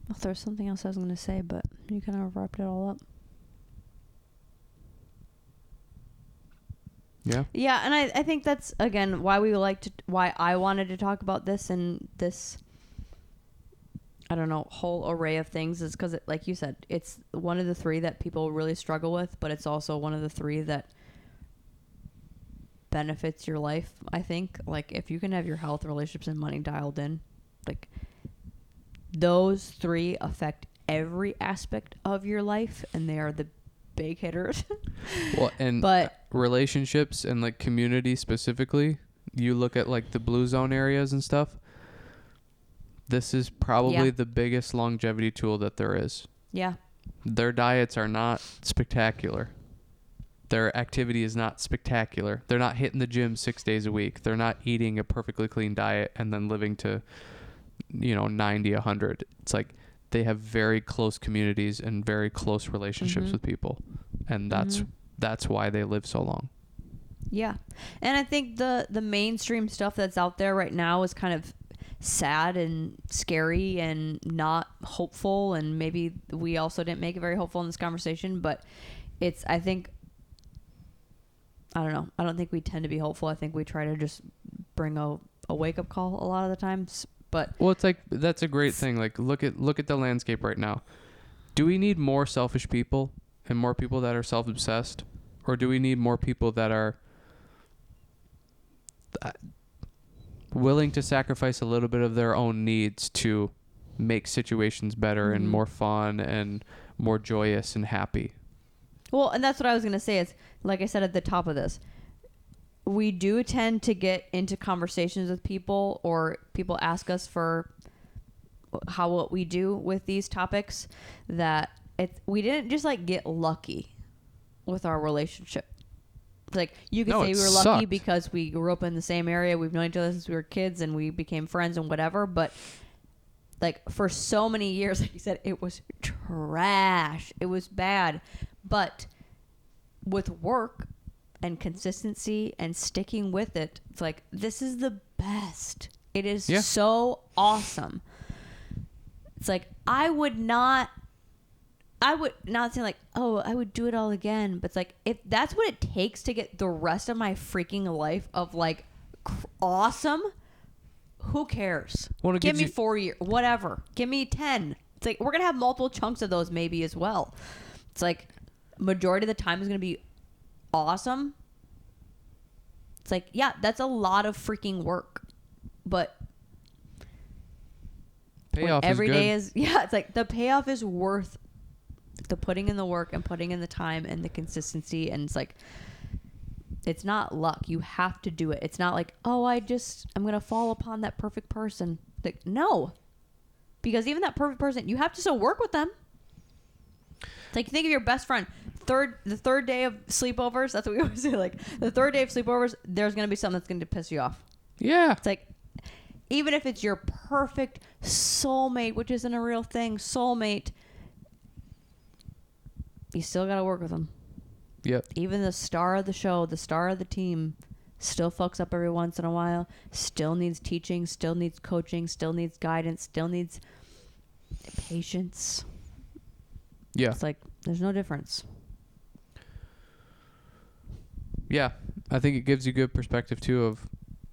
Well, there's something else I was going to say, but you kind of wrapped it all up. Yeah. Yeah, and I think that's, again, why I wanted to talk about this and this, I don't know, whole array of things is because, like you said, it's one of the three that people really struggle with, but it's also one of the three that benefits your life, I think. Like, if you can have your health, relationships, and money dialed in, like, those three affect every aspect of your life, and they are the big hitters. Well, and but relationships and like community specifically, you look at like the blue zone areas and stuff, this is probably the biggest longevity tool that there is. Yeah. Their diets are not spectacular. Their activity is not spectacular. They're not hitting the gym 6 days a week. They're not eating a perfectly clean diet and then living to, 90, 100. It's like they have very close communities and very close relationships with people, and that's why they live so long. Yeah. And I think the mainstream stuff that's out there right now is kind of sad and scary and not hopeful, and maybe we also didn't make it very hopeful in this conversation, but I think, I don't know, I don't think we tend to be hopeful. I think we try to just bring a wake-up call a lot of the times. But well, it's like, that's a great thing. Like, look at the landscape right now. Do we need more selfish people and more people that are self-obsessed, or do we need more people that are willing to sacrifice a little bit of their own needs to make situations better and more fun and more joyous and happy? Well, and that's what I was going to say is, like I said at the top of this, we do tend to get into conversations with people, or people ask us for what we do with these topics, that we didn't just like get lucky with our relationship. Like, you could say we were lucky because we grew up in the same area, we've known each other since we were kids, and we became friends and whatever, but like for so many years, like you said, it was trash. It was bad. But with work and consistency and sticking with it, it's like, this is the best. It is so awesome. It's like, I would not say like, oh, I would do it all again. But it's like, if that's what it takes to get the rest of my freaking life of like awesome, who cares? Well, give me 4 years, whatever. Give me 10. It's like, we're going to have multiple chunks of those maybe as well. It's like, majority of the time is going to be awesome. It's like, yeah, that's a lot of freaking work. But payoff every is good. day is, it's like the payoff is worth the putting in the work and putting in the time and the consistency. And it's like, it's not luck. You have to do it. It's not like, oh, I'm going to fall upon that perfect person. Like, no. Because even that perfect person, you have to still work with them. It's like, think of your best friend. The third day of sleepovers, that's what we always say. Like, the third day of sleepovers, there's going to be something that's going to piss you off. Yeah. It's like, even if it's your perfect soulmate, which isn't a real thing, soulmate, you still got to work with them. Yep. Even the star of the show, the star of the team, still fucks up every once in a while, still needs teaching, still needs coaching, still needs guidance, still needs patience. Yeah. It's like, there's no difference. Yeah. I think it gives you good perspective too of,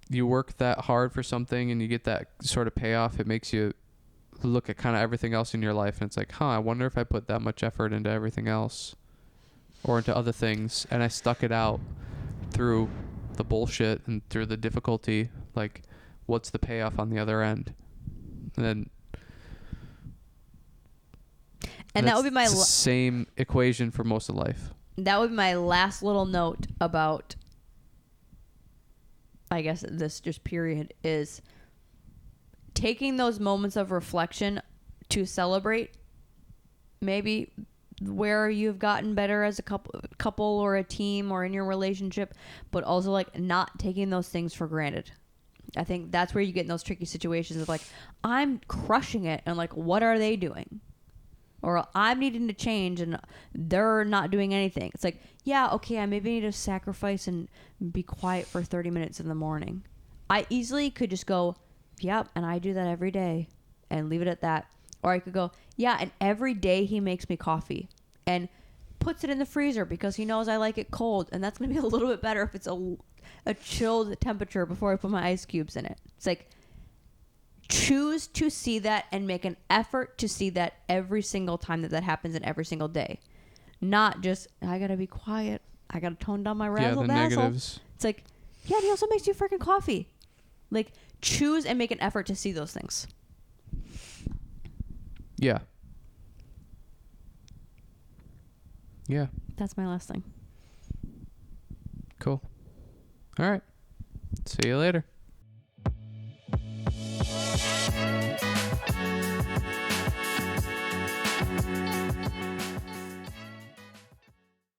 you work that hard for something and you get that sort of payoff. It makes you look at kind of everything else in your life, and it's like, I wonder if I put that much effort into everything else or into other things, and I stuck it out through the bullshit and through the difficulty, like, what's the payoff on the other end? And that would be my same equation for most of life. That would be my last little note about, I guess, this just period, is taking those moments of reflection to celebrate maybe where you've gotten better as a couple or a team or in your relationship, but also like not taking those things for granted. I think that's where you get in those tricky situations of like, I'm crushing it, and like, what are they doing? Or I'm needing to change and they're not doing anything. It's like, yeah, okay, I maybe need to sacrifice and be quiet for 30 minutes in the morning. I easily could just go, yep, and I do that every day, and leave it at that. Or I could go, yeah, and every day he makes me coffee and puts it in the freezer because he knows I like it cold, and that's going to be a little bit better if it's a chilled temperature before I put my ice cubes in it. It's like, choose to see that and make an effort to see that every single time that happens and every single day. Not just, I gotta be quiet, I gotta tone down my razzle dazzle. Negatives. It's like, yeah, he also makes you freaking coffee. Like, choose and make an effort to see those things. Yeah. Yeah. That's my last thing. Cool. All right. See you later.